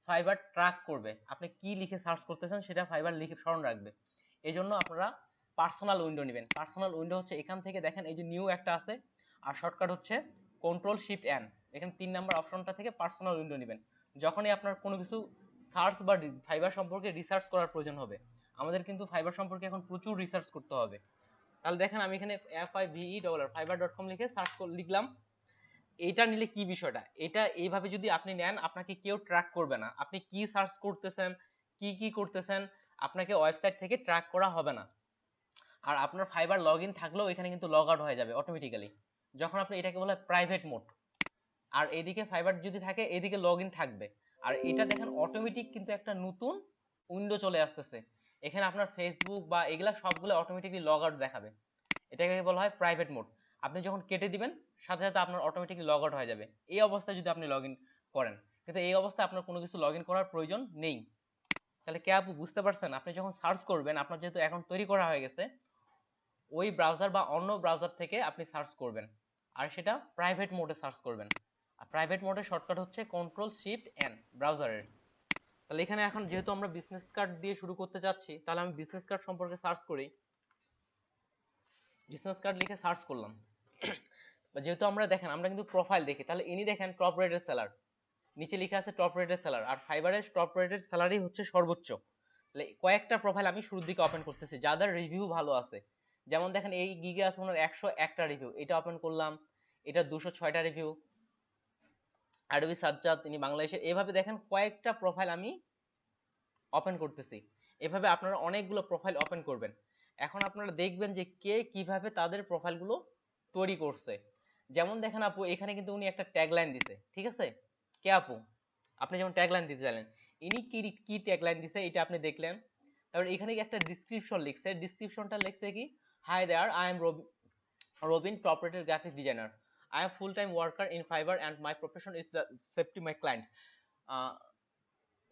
ফাইবার ট্র্যাক করবে, আপনি কি লিখে সার্চ করতেছেন সেটা ফাইবার লিখে স্মরণ রাখবে। এই জন্য আপনারা পার্সোনাল উইন্ডো নেবেন। পার্সোনাল উইন্ডো হচ্ছে এখান থেকে দেখেন এই যে নিউ একটা আছে, আর শর্টকাট হচ্ছে কন্ট্রোল শিফট এন, এখানে 3 নাম্বার অপশনটা থেকে পার্সোনাল উইন্ডো নেবেন। যখনই আপনার কোনো কিছু সার্চ বা ফাইবার সম্পর্কে রিসার্চ করার প্রয়োজন হবে, আমাদের কিন্তু ফাইবার সম্পর্কে এখন প্রচুর রিসার্চ করতে হবে। তাহলে দেখেন আমি এখানে fiverr.com লিখে সার্চ লিখলাম। এইটা নিলে কি বিষয়টা, এটা এইভাবে যদি আপনি নেন, আপনাকে কেউ ট্র্যাক করবে না, আপনি কি সার্চ করতেছেন, কি কি করতেছেন, আপনাকে ওয়েবসাইট থেকে ট্র্যাক করা হবে না। আর আপনার ফাইবার লগইন থাকলেও এখানে কিন্তু লগ আউট হয়ে যাবে অটোমেটিক্যালি, যখন আপনি এটাকে বলা হয় প্রাইভেট মোড। আর এদিকে ফাইবার যদি থাকে, এদিকে লগইন থাকবে। আর এটা দেখেন অটোমেটিক কিন্তু একটা নতুন উইন্ডো চলে আসতেছে, এখানে আপনার ফেসবুক বা এগুলা সবগুলো অটোমেটিকলি লগ আউট দেখাবে। এটাকে বলা হয় প্রাইভেট মোড। আপনি যখন কেটে দিবেন, সাথে সাথে আপনার অটোমেটিকলি লগ আউট হয়ে যাবে এই অবস্থায় যদি আপনি লগ ইন করেন। কিন্তু এই অবস্থায় আপনার কোনো কিছু লগ ইন করার প্রয়োজন নেই। তাহলে কে আপু বুঝতে পারছেন, আপনি যখন সার্চ করবেন, আপনার যেহেতু অ্যাকাউন্ট তৈরি করা হয়ে গেছে, ওই ব্রাউজার বা অন্য ব্রাউজার থেকে আপনি সার্চ করবেন, আর সেটা প্রাইভেট মোডে সার্চ করবেন। আর প্রাইভেট মোডের শর্টকাট হচ্ছে কন্ট্রোল শিফট এন ব্রাউজারের। তাহলে এখানে এখন যেহেতু আমরা বিজনেস কার্ড দিয়ে শুরু করতে যাচ্ছি, তাহলে আমি বিজনেস কার্ড সম্পর্কে সার্চ করি। বিজনেস কার্ড লিখে সার্চ করলাম। যেহেতু আমরা দেখেন আমরা কিন্তু প্রোফাইল দেখি, তাহলে ইনি দেখেন টপ রেটেড সেলার, নিচে লেখা আছে টপ রেটেড সেলার, আর ফাইবারের টপ রেটেড সেলারই হচ্ছে সর্বোচ্চ। তাহলে কয়েকটা প্রোফাইল আমি শুরুর দিকে ওপেন করতেছি যাদের রিভিউ ভালো আছে। যেমন দেখেন এই গিগে আছে ওনার 101টা রিভিউ, এটা ওপেন করলাম, এটা 206টা রিভিউ। আরবি সাজ্জাদ, তিনি বাংলাদেশের। এভাবে দেখেন কয়েকটা প্রোফাইল আমি ওপেন করতেছি। এভাবে আপনারা অনেকগুলো প্রোফাইল ওপেন করবেন। এখন আপনারা দেখবেন যে কে কিভাবে তাদের প্রোফাইলগুলো তৈরি করছে। যেমন দেখেন আপু এখানে কিন্তু উনি একটা ট্যাগলাইন দিছে, ঠিক আছে? কে আপু, আপনি যেমন ট্যাগলাইন দিতে জানেন, ইনি কি কি ট্যাগলাইন দিছে এটা আপনি দেখলেন। তারপর এখানে একটা ডিসক্রিপশন লিখছে, ডিসক্রিপশনটা লিখছে কি, hi there, I am Robin, top rated graphic designer. I am full-time worker in Fiverr and my profession is the safety my clients.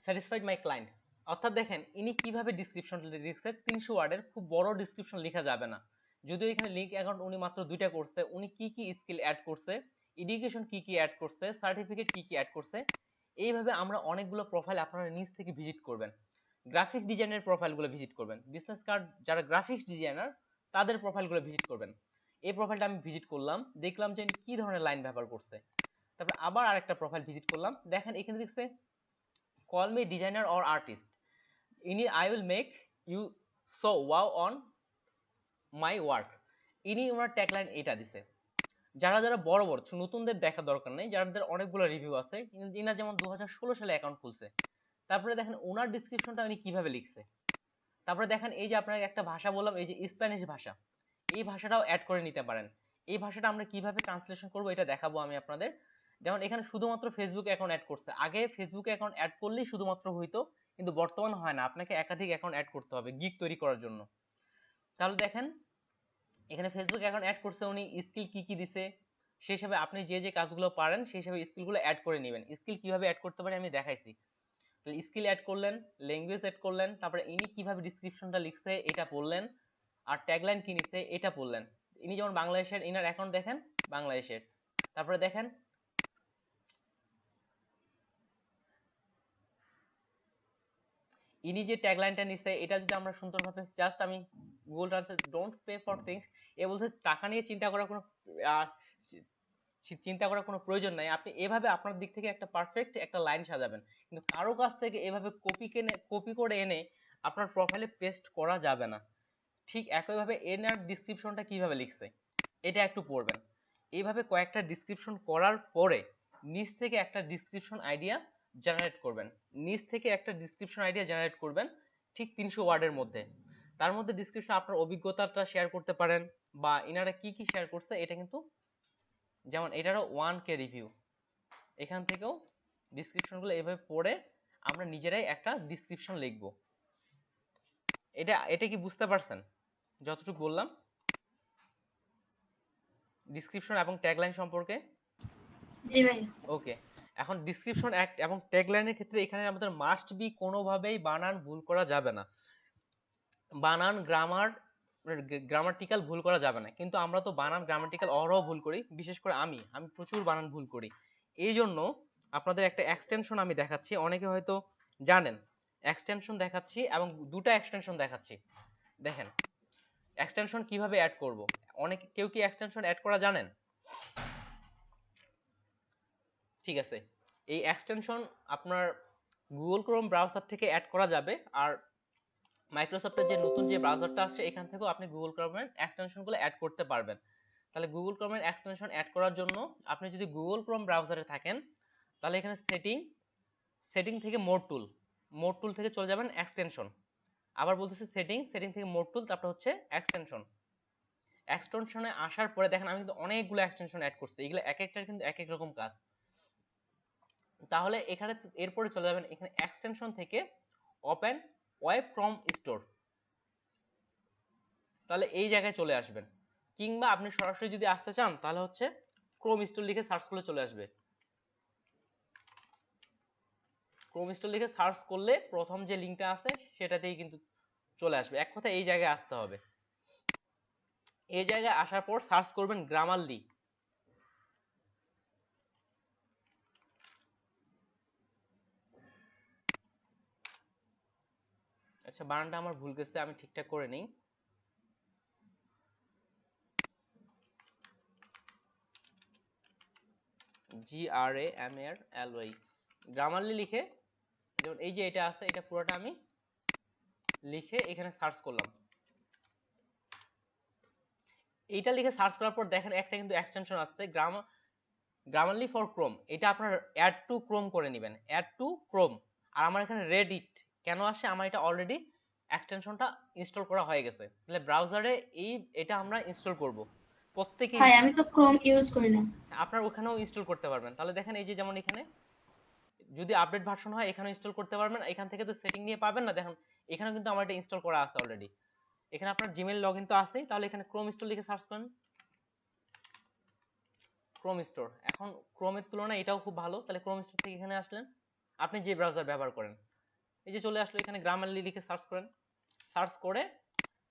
Satisfied my client. অর্থাৎ দেখেন ইনি কিভাবে ডিসক্রিপশন লিখছে, 300 ওয়ার্ডের খুব বড় ডিসক্রিপশন লেখা যাবে না। যদিও এখানে লিংক অ্যাকাউন্ট উনি মাত্র 2টা করছে, উনি কি কি স্কিল অ্যাড করছে, এডুকেশন কি কি অ্যাড করছে, সার্টিফিকেট কি কি অ্যাড করছে। এইভাবে আমরা অনেকগুলো প্রোফাইল আপনারা নিজ থেকে ভিজিট করবেন। গ্রাফিক্স ডিজাইনের প্রোফাইলগুলো ভিজিট করবেন। বিজনেস কার্ড যারা গ্রাফিক্স ডিজাইনার তাদের প্রোফাইলগুলো ভিজিট করবেন। এই প্রোফাইলটা আমি ভিজিট করলাম, দেখলাম যে কি ধরনের লাইন ব্যবহার করছে। তারপর আবার আরেকটা প্রোফাইল ভিজিট করলাম, দেখেন এখানে দেখছে call me designer or artist, ইনি I will make you so wow on my work. ইনি ওনার ট্যাগলাইন এটা দিছে। যারা যারা বড় বড় নতুনদের দেখা দরকার নেই, যাদের অনেকগুলো রিভিউ আছে, ইনা যেমন 2016 সালে অ্যাকাউন্ট খুলছে। তারপরে দেখেন ওনার ডেসক্রিপশনটা উনি কিভাবে লিখছে। তারপরে দেখেন এই যে আপনাকে একটা ভাষা বললাম, এই যে স্প্যানিশ ভাষা, এই ভাষাটাও অ্যাড করে নিতে পারেন। এই ভাষাটা আমরা কিভাবে ট্রান্সলেশন করব এটা দেখাবো আমি আপনাদের। যেমন এখানে শুধুমাত্র ফেসবুক অ্যাকাউন্ট অ্যাড করছে, আগে ফেসবুক অ্যাকাউন্ট অ্যাড করলেই শুধুমাত্র হইতো, কিন্তু বর্তমানে হয় না, আপনাকে একাধিক অ্যাকাউন্ট অ্যাড করতে হবে গিগ তৈরি করার জন্য। তাহলে দেখেন এখানে ফেসবুক অ্যাকাউন্ট অ্যাড করছে উনি, স্কিল কি কি দিছে সেই হিসাবে আপনি যে যে কাজগুলো পারেন সেই হিসাবে স্কিলগুলো অ্যাড করে নেবেন। স্কিল কিভাবে অ্যাড করতে পারি আমি দেখাইছি। তাহলে স্কিল অ্যাড করলেন, ল্যাঙ্গুয়েজ অ্যাড করলেন, তারপরে ইনি কিভাবে ডেসক্রিপশনটা লিখছে এটা পড়লেন, আর ট্যাগলাইন কি নিছে এটা পড়লেন। ইনি যেমন বাংলাদেশের, ইনার অ্যাকাউন্ট দেখেন বাংলাদেশের। তারপরে দেখেন ইনি যে ট্যাগলাইনটা নিছে এটা যদি আমরা সুন্দরভাবে জাস্ট আমি Google translate don't pay for things, এ বলছে টাকা নিয়ে চিন্তা করার কোনো প্রয়োজন নাই। আপনি এভাবে আপনার দিক থেকে একটা পারফেক্ট একটা লাইন সাজাবেন, কিন্তু কারো কাছ থেকে এভাবে কপি করে এনে আপনার প্রোফাইলে পেস্ট করা যাবে না। ঠিক একইভাবে এনার ডেসক্রিপশনটা কিভাবে লিখছে এটা একটু পড়বেন। এইভাবে কয়েকটা ডেসক্রিপশন করার পরে নিচ থেকে একটা ডেসক্রিপশন আইডিয়া জেনারেট করবেন, ঠিক 300 ওয়ার্ডের মধ্যে। তার মধ্যে ডেসক্রিপশন আপনার অভিজ্ঞতাটা শেয়ার করতে পারেন, বা ইনারা কি কি শেয়ার করছে এটা কিন্তু, যেমন এটারও 1K রিভিউ, এখান থেকেও ডেসক্রিপশনগুলো এভাবে পড়ে আমরা নিজেরাই একটা ডেসক্রিপশন লিখব। এটা কি বুঝতে পারছেন যতটুকু বললাম ডেসক্রিপশন এবং ট্যাগলাইন সম্পর্কে? জি ভাই। ওকে, এখন ডেসক্রিপশন এবং ট্যাগলাইনের ক্ষেত্রে এখানে আমাদের মাস্ট বি কোনোভাবেই বানান ভুল করা যাবে না, বানান গ্রামাটিক্যাল ভুল করা যাবে না। কিন্তু আমরা তো বানান গ্রামাটিক্যাল অহরহ ভুল করি, বিশেষ করে আমি প্রচুর বানান ভুল করি। এই জন্য আপনাদের একটা এক্সটেনশন আমি দেখাচ্ছি, অনেকে হয়তো জানেন। এক্সটেনশন দেখাচ্ছি এবং দুটো এক্সটেনশন দেখাচ্ছি। দেখেন এক্সটেনশন কিভাবে অ্যাড করব। কেউ কি এক্সটেনশন অ্যাড করা জানেন? ঠিক আছে, এই এক্সটেনশন আপনার গুগল ক্রোম ব্রাউজার থেকে অ্যাড করা যাবে, আর মাইক্রোসফটের যে নতুন যে ব্রাউজারটা আসছে এখান থেকেও আপনি গুগল ক্রোমের এক্সটেনশনগুলো অ্যাড করতে পারবেন। তাহলে গুগল ক্রোমের এক্সটেনশন অ্যাড করার জন্য আপনি যদি গুগল ক্রোম ব্রাউজারে থাকেন তাহলে এখানে সেটিং থেকে মোর টুল থেকে চলে যাবেন এক্সটেনশন। আবার বলতেছি সেটিং থেকে মোর টুল, তারপর হচ্ছে এক্সটেনশনে আসার পরে দেখেন আমি কিন্তু অনেকগুলো এক্সটেনশন অ্যাড করছি, এগুলো এক একটার কিন্তু এক এক রকম কাজ। তাহলে এখানে এরপরে চলে যাবেন এখানে এক্সটেনশন থেকে ওপেন ওয়েব ক্রোম স্টোর, তাহলে এই জায়গায় চলে আসবেন। কিংবা আপনি সরাসরি যদি আসতে চান তাহলে হচ্ছে ক্রোম স্টোর লিখে সার্চ করলে চলে আসবে। ক্রোম স্টোর লিখে সার্চ করলে প্রথম যে লিংকটা আছে সেটাতেই কিন্তু চলে আসবে। এক কথা এই জায়গায় আসতে হবে। এই জায়গায় আসার পর সার্চ করবেন গ্রামারলি। আচ্ছা বানানটা আমার ভুল গেছে, আমি ঠিকঠাক করে নেই। GRAMARLY, গ্রামারলি লিখে, যেমন এই যে এটা আছে এটা পুরোটা আমি লিখে এখানে সার্চ করলাম। এইটা লিখে সার্চ করার পর দেখেন একটা কিন্তু এক্সটেনশন আসছে গ্রামারলি ফর ক্রোম, এটা আপনার অ্যাড টু ক্রোম করে নেবেন, অ্যাড টু ক্রোম। আর আমার এখানে রেডিট কেন আসে, আমার এটা অলরেডি এক্সটেনশনটা ইনস্টল করা হয়ে গেছে। তাহলে ব্রাউজারে এটা আমরা ইনস্টল করব প্রত্যেকেই। ভাই আমি তো ক্রোম ইউজ করি না। আপনার ওখানেও ইনস্টল করতে পারবেন। তাহলে দেখেন এই যে যেমন এখানে যদি আপডেট ভার্সন হয় এখানে ইনস্টল করতে পারবেন। এখান থেকে তো সেটিং নিয়ে পাবেন না, দেখেন এখানে কিন্তু আমার এটা ইনস্টল করা আছে অলরেডি। এখানে আপনার জিমেইল লগইন তো আছেই, তাহলে এখানে ক্রোম স্টোর লিখে সার্চ করেন ক্রোম স্টোর। এখন ক্রোমের তুলনায় এটাও খুব ভালো। তাহলে ক্রোম স্টোর থেকে এখানে আসলেন, আপনি যে ব্রাউজার ব্যবহার করেন, এই যে চলে আসলো এখানে গ্রামারলি লিখে সার্চ করেন। সার্চ করে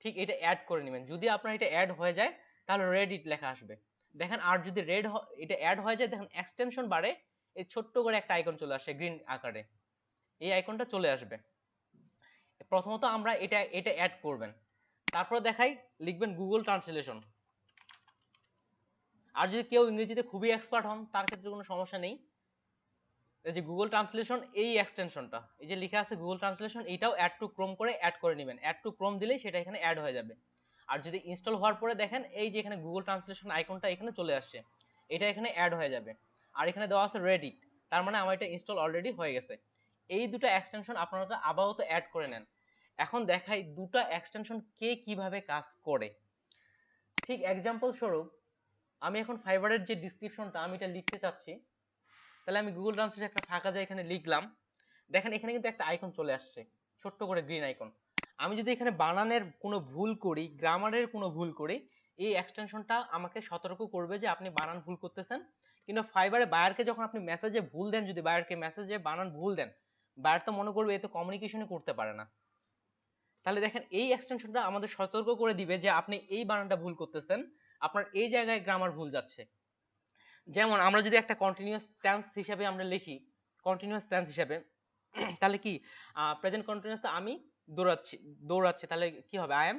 ঠিক এটা অ্যাড করে নেবেন। যদি আপনার এটা অ্যাড হয়ে যায় তাহলে রেডিট লেখা আসবে দেখেন। আর যদি এটা অ্যাড হয়ে যায় দেখেন এক্সটেনশন বারে এই ছোট্ট করে একটা আইকন চলে আসে গ্রিন আকারে, এই আইকনটা চলে আসবে। প্রথমত আমরা এটা অ্যাড করবেন, তারপর দেখাই লিখবেন গুগল ট্রান্সলেশন। আর যদি কেউ ইংরেজিতে খুবই এক্সপার্ট হন তার ক্ষেত্রে কোনো সমস্যা নেই, এই যে গুগল ট্রান্সলেশন এই এক্সটেনশনটা এই যে লেখা আছে গুগল ট্রান্সলেশন, এটাও অ্যাড টু ক্রোম করে অ্যাড করে নেবেন। অ্যাড টু ক্রোম দিলেই সেটা এখানে অ্যাড হয়ে যাবে। আর যদি ইনস্টল হওয়ার পরে দেখেন এই যে এখানে গুগল ট্রান্সলেশন আইকনটা এখানে চলে আসছে, এটা এখানে অ্যাড হয়ে যাবে। আর এখানে দেওয়া আছে রেডি, তার মানে আমার এটা ইনস্টল অলরেডি হয়ে গেছে। এই দুটো এক্সটেনশন আপনারা আপাতত অ্যাড করে নেন। এখন দেখাই দুটো এক্সটেনশন কে কিভাবে কাজ করে। ঠিক এক্সাম্পল স্বরূপ আমি এখন ফাইবারের যে ডেসক্রিপশনটা আমি এটা লিখতে চাচ্ছি, তাহলে আমি গুগল ট্রান্সলেট একটা ফাঁকা যায় এখানে লিখলাম, দেখেন এখানে কিন্তু একটা আইকন চলে আসছে ছোট্ট করে গ্রিন আইকন। আমি যদি এখানে বানানের কোনো ভুল করি, গ্রামারের কোনো ভুল করি, এই এক্সটেনশনটা আমাকে সতর্ক করবে যে আপনি বানান ভুল করতেছেন। কিন্তু ফাইবারে বায়ারকে যখন আপনি মেসেজে ভুল দেন, যদি বায়ারকে মেসেজে বানান ভুল দেন, বায়ার তো মনে করবে এ তো কমিউনিকেশনই করতে পারে না। তাহলে দেখেন এই এক্সটেনশনটা আমাদের সতর্ক করে দিবে যে আপনি এই বানানটা ভুল করতেছেন, আপনার এই জায়গায় গ্রামার ভুল যাচ্ছে। যেমন আমরা যদি একটা কন্টিনিউয়াস টেন্স হিসেবে আমরা লিখি, কন্টিনিউয়াস টেন্স হিসেবে, তাহলে কি প্রেজেন্ট কন্টিনিউয়াস আমি দৌড়াচ্ছি, তাহলে কি হবে I am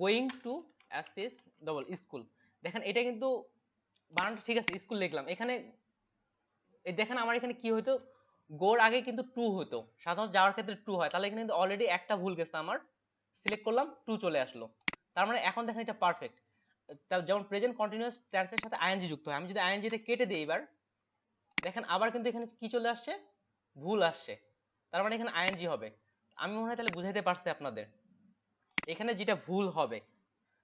going to assist double school. দেখেন এটা কিন্তু বানানটা ঠিক আছে, স্কুল লিখলাম এখানে, এই দেখেন আমার এখানে কি হইতো, গোর আগে কিন্তু টু হতো, সাধারণত যাওয়ার ক্ষেত্রে টু হয়, তাহলে এখানে কিন্তু অলরেডি একটা ভুল গেছে আমার, সিলেক্ট করলাম টু চলে আসলো। তার মানে এখন দেখেন এটা পারফেক্ট। যেমন প্রেজেন্ট কন্টিনিউয়াস টেন্সের সাথে আইএনজি যুক্ত হয়, আমি যদি আইএনজিটা কেটে দিই এবার দেখেন আবার কিন্তু এখানে কি চলে আসছে, ভুল আসছে, তার মানে এখানে আইএনজি হবে। আমি মনে হয় তাহলে বুঝাইতে পারছি আপনাদের, এখানে যেটা ভুল হবে,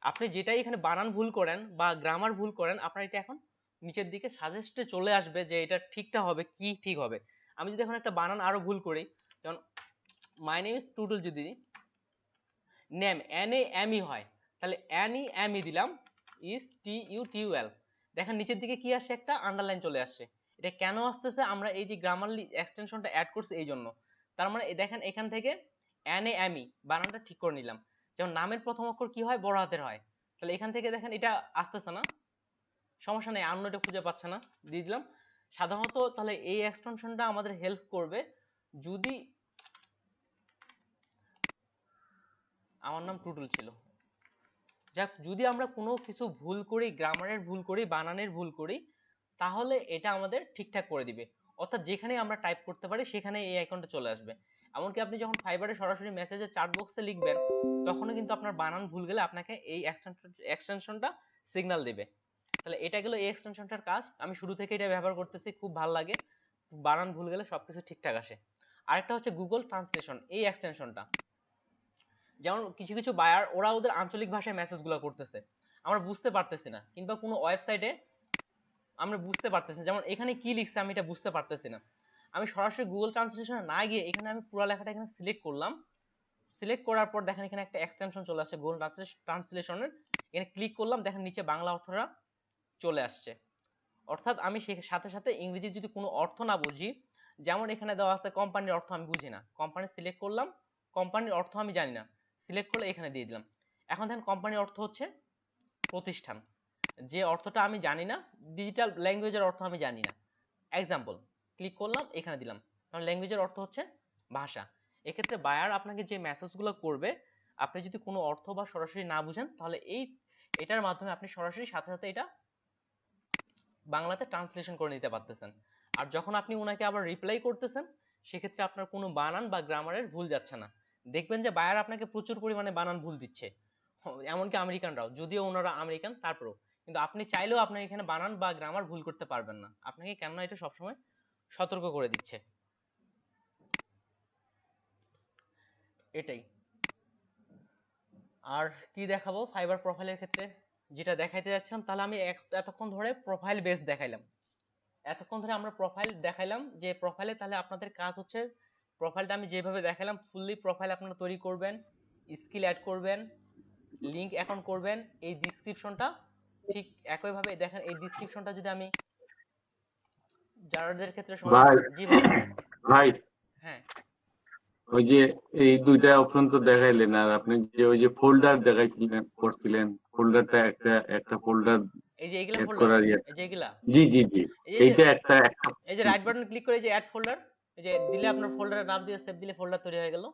আপনি যেটাই এখানে বানান ভুল করেন বা গ্রামার ভুল করেন, আপনার এটা এখন নিচের দিকে সাজেস্টে চলে আসবে যে এটা ঠিকটা হবে কি ঠিক হবে। আমি যদি এখন একটা বানান আরো ভুল করি, যেমন মাই নেম ইজ টুটুল, যদি name N A M E হয়, তাহলে এন ই এম ই দিলাম, is T U T U L, দেখেন নিচের দিকে কি আসছে, একটা আন্ডারলাইন চলে আসছে। এটা কেন আসতেছে, আমরা এই যে গ্রামারলি এক্সটেনশনটা অ্যাড করছি এই জন্য। তার মানে দেখেন এখান থেকে এন এ এম ই বানানটা ঠিক করে নিলাম। যেমন নামের প্রথম অক্ষর কি হয়, বড় হাতের হয়, তাহলে এখান থেকে দেখেন এটা আসতেছে না, সমস্যা নেই, আন্ন এটা খুঁজে পাচ্ছে না, দিয়ে দিলাম। সাধারণত তাহলে এই এক্সটেনশনটা আমাদের হেল্প করবে যদি, আমার নাম টুটুল ছিল, যাক যদি আমরা কোনো কিছু ভুল করি, গ্রামারের ভুল করি, বানানের ভুল করি, তাহলে এটা আমাদের ঠিকঠাক করে দিবে। অর্থাৎ যেখানে আমরা টাইপ করতে পারি সেখানে এই আইকনটা চলে আসবে। এমনকি আপনি যখন ফাইবারে সরাসরি মেসেজে চ্যাট বক্সে লিখবেন, তখনও কিন্তু আপনার বানান ভুল গেলে আপনাকে এই এক্সটেনশনটা সিগন্যাল দিবে। তাহলে এটা গেল এই এক্সটেনশনটার কাজ, আমি শুরু থেকে এটা ব্যবহার করতেছি, খুব ভালো লাগে, বানান ভুল গেলে সবকিছু ঠিকঠাক আসে। আরেকটা হচ্ছে গুগল ট্রান্সলেশন, এই এক্সটেনশনটা যেমন কিছু কিছু বায়ার ওরা ওদের আঞ্চলিক ভাষায় মেসেজগুলো করতেছে, আমরা বুঝতে পারতেছি না, কিংবা কোনো ওয়েবসাইটে আমরা বুঝতে পারতেছি না, যেমন এখানে কি লিখছে আমি এটা বুঝতে পারতেছি না, আমি সরাসরি গুগল ট্রান্সলেশনে না গিয়ে এখানে আমি পুরো লেখাটা এখানে সিলেক্ট করলাম, সিলেক্ট করার পর দেখেন এখানে একটা এক্সটেনশন চলে আসছে গুগল ট্রান্সলেশনের, এখানে ক্লিক করলাম, দেখেন নিচে বাংলা অর্থটা চলে আসছে। অর্থাৎ আমি সাথে সাথে ইংরেজি যদি কোনো অর্থ না বুঝি, যেমন এখানে দেওয়া আছে কোম্পানির অর্থ আমি বুঝি না, কোম্পানি সিলেক্ট করলাম, কোম্পানির অর্থ আমি জানি না, সিলেক্ট করলে এখানে দিয়ে দিলাম। এখন দেখেন কোম্পানির অর্থ হচ্ছে প্রতিষ্ঠান, যে অর্থটা আমি জানি না, ডিজিটাল ল্যাঙ্গুয়েজের অর্থ আমি জানি না, এক্সাম্পল ক্লিক করলাম এখানে দিলাম, কারণ ল্যাঙ্গুয়েজের অর্থ হচ্ছে ভাষা। এক্ষেত্রে বায়ার আপনাকে যে মেসেজগুলো করবে, আপনি যদি কোনো অর্থ বা সরাসরি না বুঝেন, তাহলে এটার মাধ্যমে আপনি সরাসরি সাথে সাথে এটা বাংলাতে ট্রান্সলেশন করে নিতে পারতেছেন। আর যখন আপনি ওনাকে আবার রিপ্লাই করতেছেন, সেক্ষেত্রে আপনার কোনো বানান বা গ্রামারের ভুল যাচ্ছে না। দেখবেন যে বায়ার আপনাকে প্রচুর পরিমাণে বানান ভুল দিচ্ছে, এমনকি আমেরিকানরাও, যদিও ওনারা আমেরিকান তারপরেও, কিন্তু আপনি চাইলেও আপনি এখানে বানান বা গ্রামার ভুল করতে পারবেন না, আপনাকে কেননা এটা সবসময় সতর্ক করে দিচ্ছে। এটাই। আর কি দেখাবো ফাইবার প্রোফাইলের ক্ষেত্রে, যেটা দেখাইতে যাচ্ছিলাম, তাহলে আমি এতক্ষণ ধরে প্রোফাইল বেস দেখাইলাম, এতক্ষণ ধরে আমরা প্রোফাইল দেখাইলাম, যে প্রোফাইলে তাহলে আপনাদের কাজ হচ্ছে, প্রোফাইলটা আমি যেভাবে দেখাইলাম ফুললি প্রোফাইল আপনারা তৈরি করবেন, স্কিল অ্যাড করবেন, লিংক অ্যাকাউন্ট করবেন, এই ডেসক্রিপশনটা ঠিক একইভাবে দেখেন, এই ডেসক্রিপশনটা যদি আমি যাদের ক্ষেত্রে ভাই জি ভাই, ভাই হ্যাঁ ওই যে এই দুইটা অপশন তো দেখাইলেন, আর আপনি যে ওই যে ফোল্ডার দেখাইছিলেন করছিলেন, ফোল্ডারটা একটা একটা ফোল্ডার এই যে এইগুলা এড ফোল্ডার, করার ইয়ে, এই যে এগুলা, জি জি জি, এই যে এইটা একটা এই যে রাইট বাটন ক্লিক করে যে অ্যাড ফোল্ডার, এই যে দিলে আপনার ফোল্ডারের নাম দিয়ে সেভ দিলে ফোল্ডার তৈরি হয়ে গেল।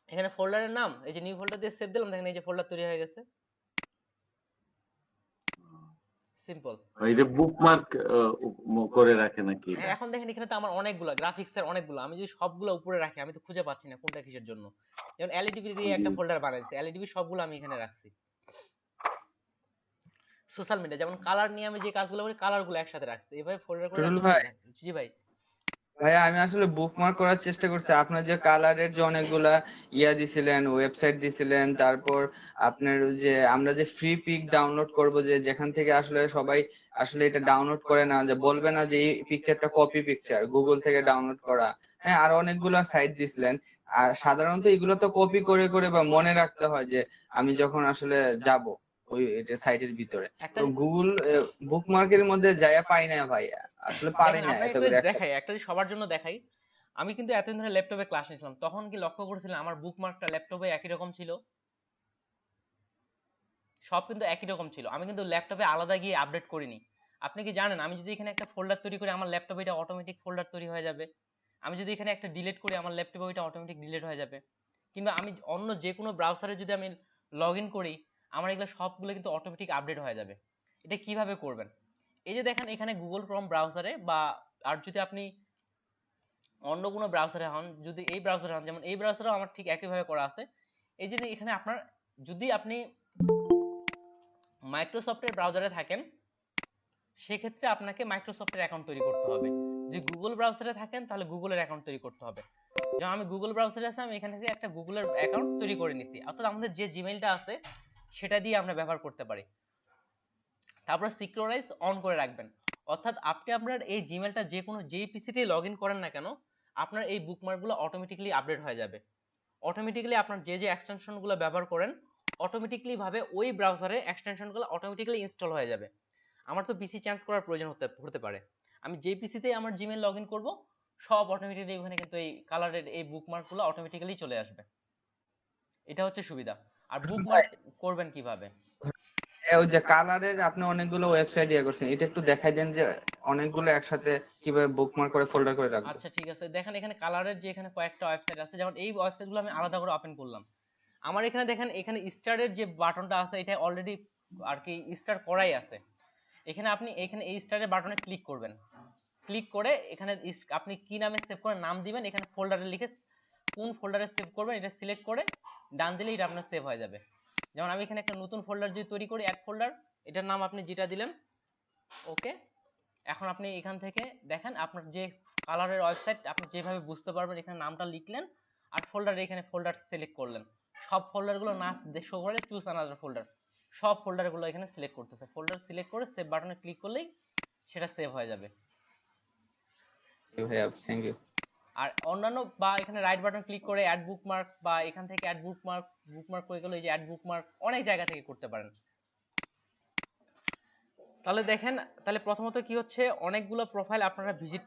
এখানে ফোল্ডারের নাম এই যে নিউ ফোল্ডার দিয়ে সেভ দিলাম, দেখেন এই যে ফোল্ডার তৈরি হয়ে গেছে। সিম্পল। এটা বুকমার্ক করে রাখে নাকি এটা? এখন দেখেন এখানে তো আমার অনেকগুলো গ্রাফিক্সের অনেকগুলো, আমি যদি সবগুলো উপরে রাখি আমি তো খুঁজে পাচ্ছি না কোনটা কিসের জন্য। যেমন এলইডিবি দিয়ে একটা ফোল্ডার বানাইছি, এলইডিবি সবগুলো আমি এখানে রাখছি। সোশ্যাল মিডিয়া যেমন কালার নিয়ে আমি যে কাজগুলো করি কালার গুলো একসাথে রাখছি, এইভাবে ফোল্ডার করে টুটুল রাখলে ভাই, জি ভাই। ভাইয়া আমি আসলে বুকমার্ক করার চেষ্টা করছি। আপনার যে কালারের যে অনেকগুলা দিছিলেন, ওয়েবসাইট দিছিলেন, তারপর আপনার ওই যে আমরা যে ফ্রি পিক ডাউনলোড করব, যে যেখান থেকে আসলে সবাই আসলে এটা ডাউনলোড করে না, যে বলবে না যে এই পিকচারটা কপি পিকচার, গুগল থেকে ডাউনলোড করা। হ্যাঁ, আর অনেকগুলা সাইট দিছিলেন। আর সাধারণত এগুলো তো কপি করে করে বা মনে রাখতে হয়, যে আমি যখন আসলে যাব ওই এটা সাইটের ভিতরে, একটা তো গুগল বুকমার্কের মধ্যে যাইয়া পাই না ভাইয়া, আসলে পারি দেখেন না আপনাকে এত একটা করে জিনিস একসাথে। দেখাই, একটা জিনিস সবার জন্য দেখাই। আমি কিন্তু এতদিন ধরে ল্যাপটপে ক্লাস নিয়েছিলাম, তখন কি লক্ষ্য করেছিলেন আমার বুকমার্কটা ল্যাপটপে একই রকম ছিল? সব কিন্তু একই রকম ছিল, আমি কিন্তু ল্যাপটপে আলাদা গিয়ে আপডেট করিনি। আপনি কি জানেন আমি যদি এখানে একটা ফোল্ডার তৈরি করি আমার ল্যাপটপে এটা অটোমেটিক ফোল্ডার তৈরি হয়ে যাবে। আমি যদি এখানে একটা ডিলিট করি আমার ল্যাপটপে ওইটা অটোমেটিক ডিলিট হয়ে যাবে। কিংবা আমি অন্য যে কোনো ব্রাউজারে যদি আমি লগ ইন করি আমার এগুলো সবগুলো কিন্তু অটোমেটিক আপডেট হয়ে যাবে। এটা কিভাবে করবেন? এই যে দেখেন এখানে গুগল ক্রোম ব্রাউজারে বা আর যদি আপনি অন্য কোনো ব্রাউজারে হন, যদি এই ব্রাউজারে হন, যেমন এই ব্রাউজারেও আমার ঠিক একইভাবে করা আছে। এই যে এখানে আপনার যদি আপনি মাইক্রোসফটের ব্রাউজারে থাকেন সেক্ষেত্রে আপনাকে মাইক্রোসফটের অ্যাকাউন্ট তৈরি করতে হবে। যদি গুগল ব্রাউজারে থাকেন তাহলে গুগলের অ্যাকাউন্ট তৈরি করতে হবে। যেমন আমি গুগল ব্রাউজারে আছি, আমি এখান থেকে একটা গুগলের অ্যাকাউন্ট তৈরি করে নিছি, অর্থাৎ আমাদের যে জিমেইলটা আছে সেটা দিয়ে আমরা ব্যবহার করতে পারি। তারপর সিকিউরাইজ অন করে রাখবেন, অর্থাৎ আপনি আপনার এই জিমেইলটা যে কোনো যেই পিসিতে লগ ইন করেন না কেন আপনার এই বুকমার্কগুলো অটোমেটিক্যালি আপডেট হয়ে যাবে। অটোমেটিক্যালি আপনার যে যে এক্সটেনশনগুলো ব্যবহার করেন অটোমেটিক্যালি ভাবে ওই ব্রাউজারে এক্সটেনশনগুলো অটোমেটিক্যালি ইনস্টল হয়ে যাবে। আমার তো পিসি চেঞ্জ করার প্রয়োজন হতে পারে, আমি যে পিসিতে আমার জিমেইল লগ ইন করবো সব অটোমেটিক্যালি ওখানে কিন্তু এই কালারের এই বুকমার্কগুলো অটোমেটিক্যালি চলে আসবে। এটা হচ্ছে সুবিধা। আর বুকমার্ক করবেন কিভাবে? ওই যে কালারের আপনি অনেকগুলো ওয়েবসাইট করছেন, এটা একটু দেখাই দেন যে অনেকগুলো একসাথে কিভাবে বুকমার্ক করে ফোল্ডার করে রাখবো। আচ্ছা ঠিক আছে, দেখেন এখানে কালারের যে এখানে কয়েকটা ওয়েবসাইট আছে, যেমন এই ওয়েবসাইটগুলো আমি আলাদা করে ওপেন করলাম। আমার এখানে দেখেন এখানে স্টারের যে বাটনটা আছে এটা অলরেডি আর কি স্টার করাই আছে। এখানে আপনি এখানে এই স্টারের বাটনে ক্লিক করবেন, ক্লিক করে এখানে আপনি কি নামে সেভ করেন নাম দিবেন, এখানে ফোল্ডারে লিখে কোন ফোল্ডারে সেভ করবেন এটা সিলেক্ট করে ডান দিলেই এটা আপনার সেভ হয়ে যাবে। যেমন আমি এখানে একটা নতুন ফোল্ডার যদি তৈরি করি অ্যাড ফোল্ডার, এটার নাম আপনি যেটা দিলেন ওকে। এখন আপনি এখান থেকে দেখেন আপনার যে কালারের ওয়েবসাইট আপনি যেভাবে বুঝতে পারবেন, এখানে নামটা লিখলেন আর ফোল্ডারে এখানে ফোল্ডার সিলেক্ট করলেন। সব ফোল্ডারগুলো না শো করে চুজ আনাদার ফোল্ডার, সব ফোল্ডারগুলো এখানে সিলেক্ট করতেছে, ফোল্ডার সিলেক্ট করে সেভ বাটনে ক্লিক করলেই সেটা সেভ হয়ে যাবে। ভাইয়া থ্যাংক ইউ। আর অন্যান্য বা এখানে রাইট বাটন ক্লিক করে অ্যাড বুকমার্ক বা এখান থেকে অ্যাড বুকমার্ক করে গেলে এই যে অ্যাড বুকমার্ক অনেক জায়গা থেকে করতে পারেন। তাহলে দেখেন তাহলে প্রথমত কি হচ্ছে অনেকগুলো প্রোফাইল আপনারা ভিজিট,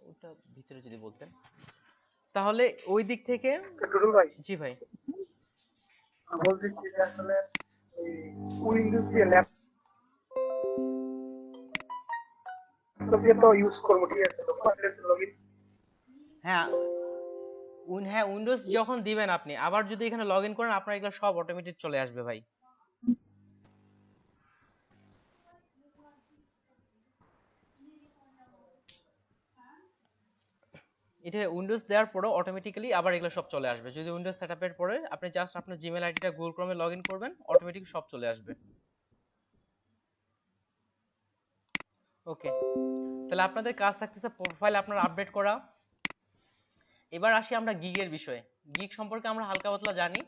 ওটা ভিতরে যদি বলতেন তাহলে ওই দিক থেকে। টুটুল ভাই, জি ভাই। বলছি যে আসলে এই উইন্ডোজ দিয়ে ল্যাপটপ দিয়ে তো ইউজ করবো, ঠিক আছে, তো লগইন হ্যাঁ হ্যাঁ উইন্ডোজ যখন দিবেন আপনি আবার যদি এখানে লগ ইন করেন আপনার এগুলো সব অটোমেটিক চলে আসবে ভাই। এটা উইন্ডোজ দেওয়ার পরেও অটোমেটিক্যালি আবার এগুলো সব চলে আসবে। যদি উইন্ডোজ সেটআপের পরে আপনি জাস্ট আপনার জিমেল আইডিটা গুগল ক্রোমে লগ ইন করবেন অটোমেটিক সব চলে আসবে। ওকে, তাহলে আপনাদের কাজ থাকতেছে প্রোফাইল আপনার আপডেট করা। এবার আসি আমরা গিগের বিষয়ে। গিগ সম্পর্কে আমরা হালকা পাতলা জানি,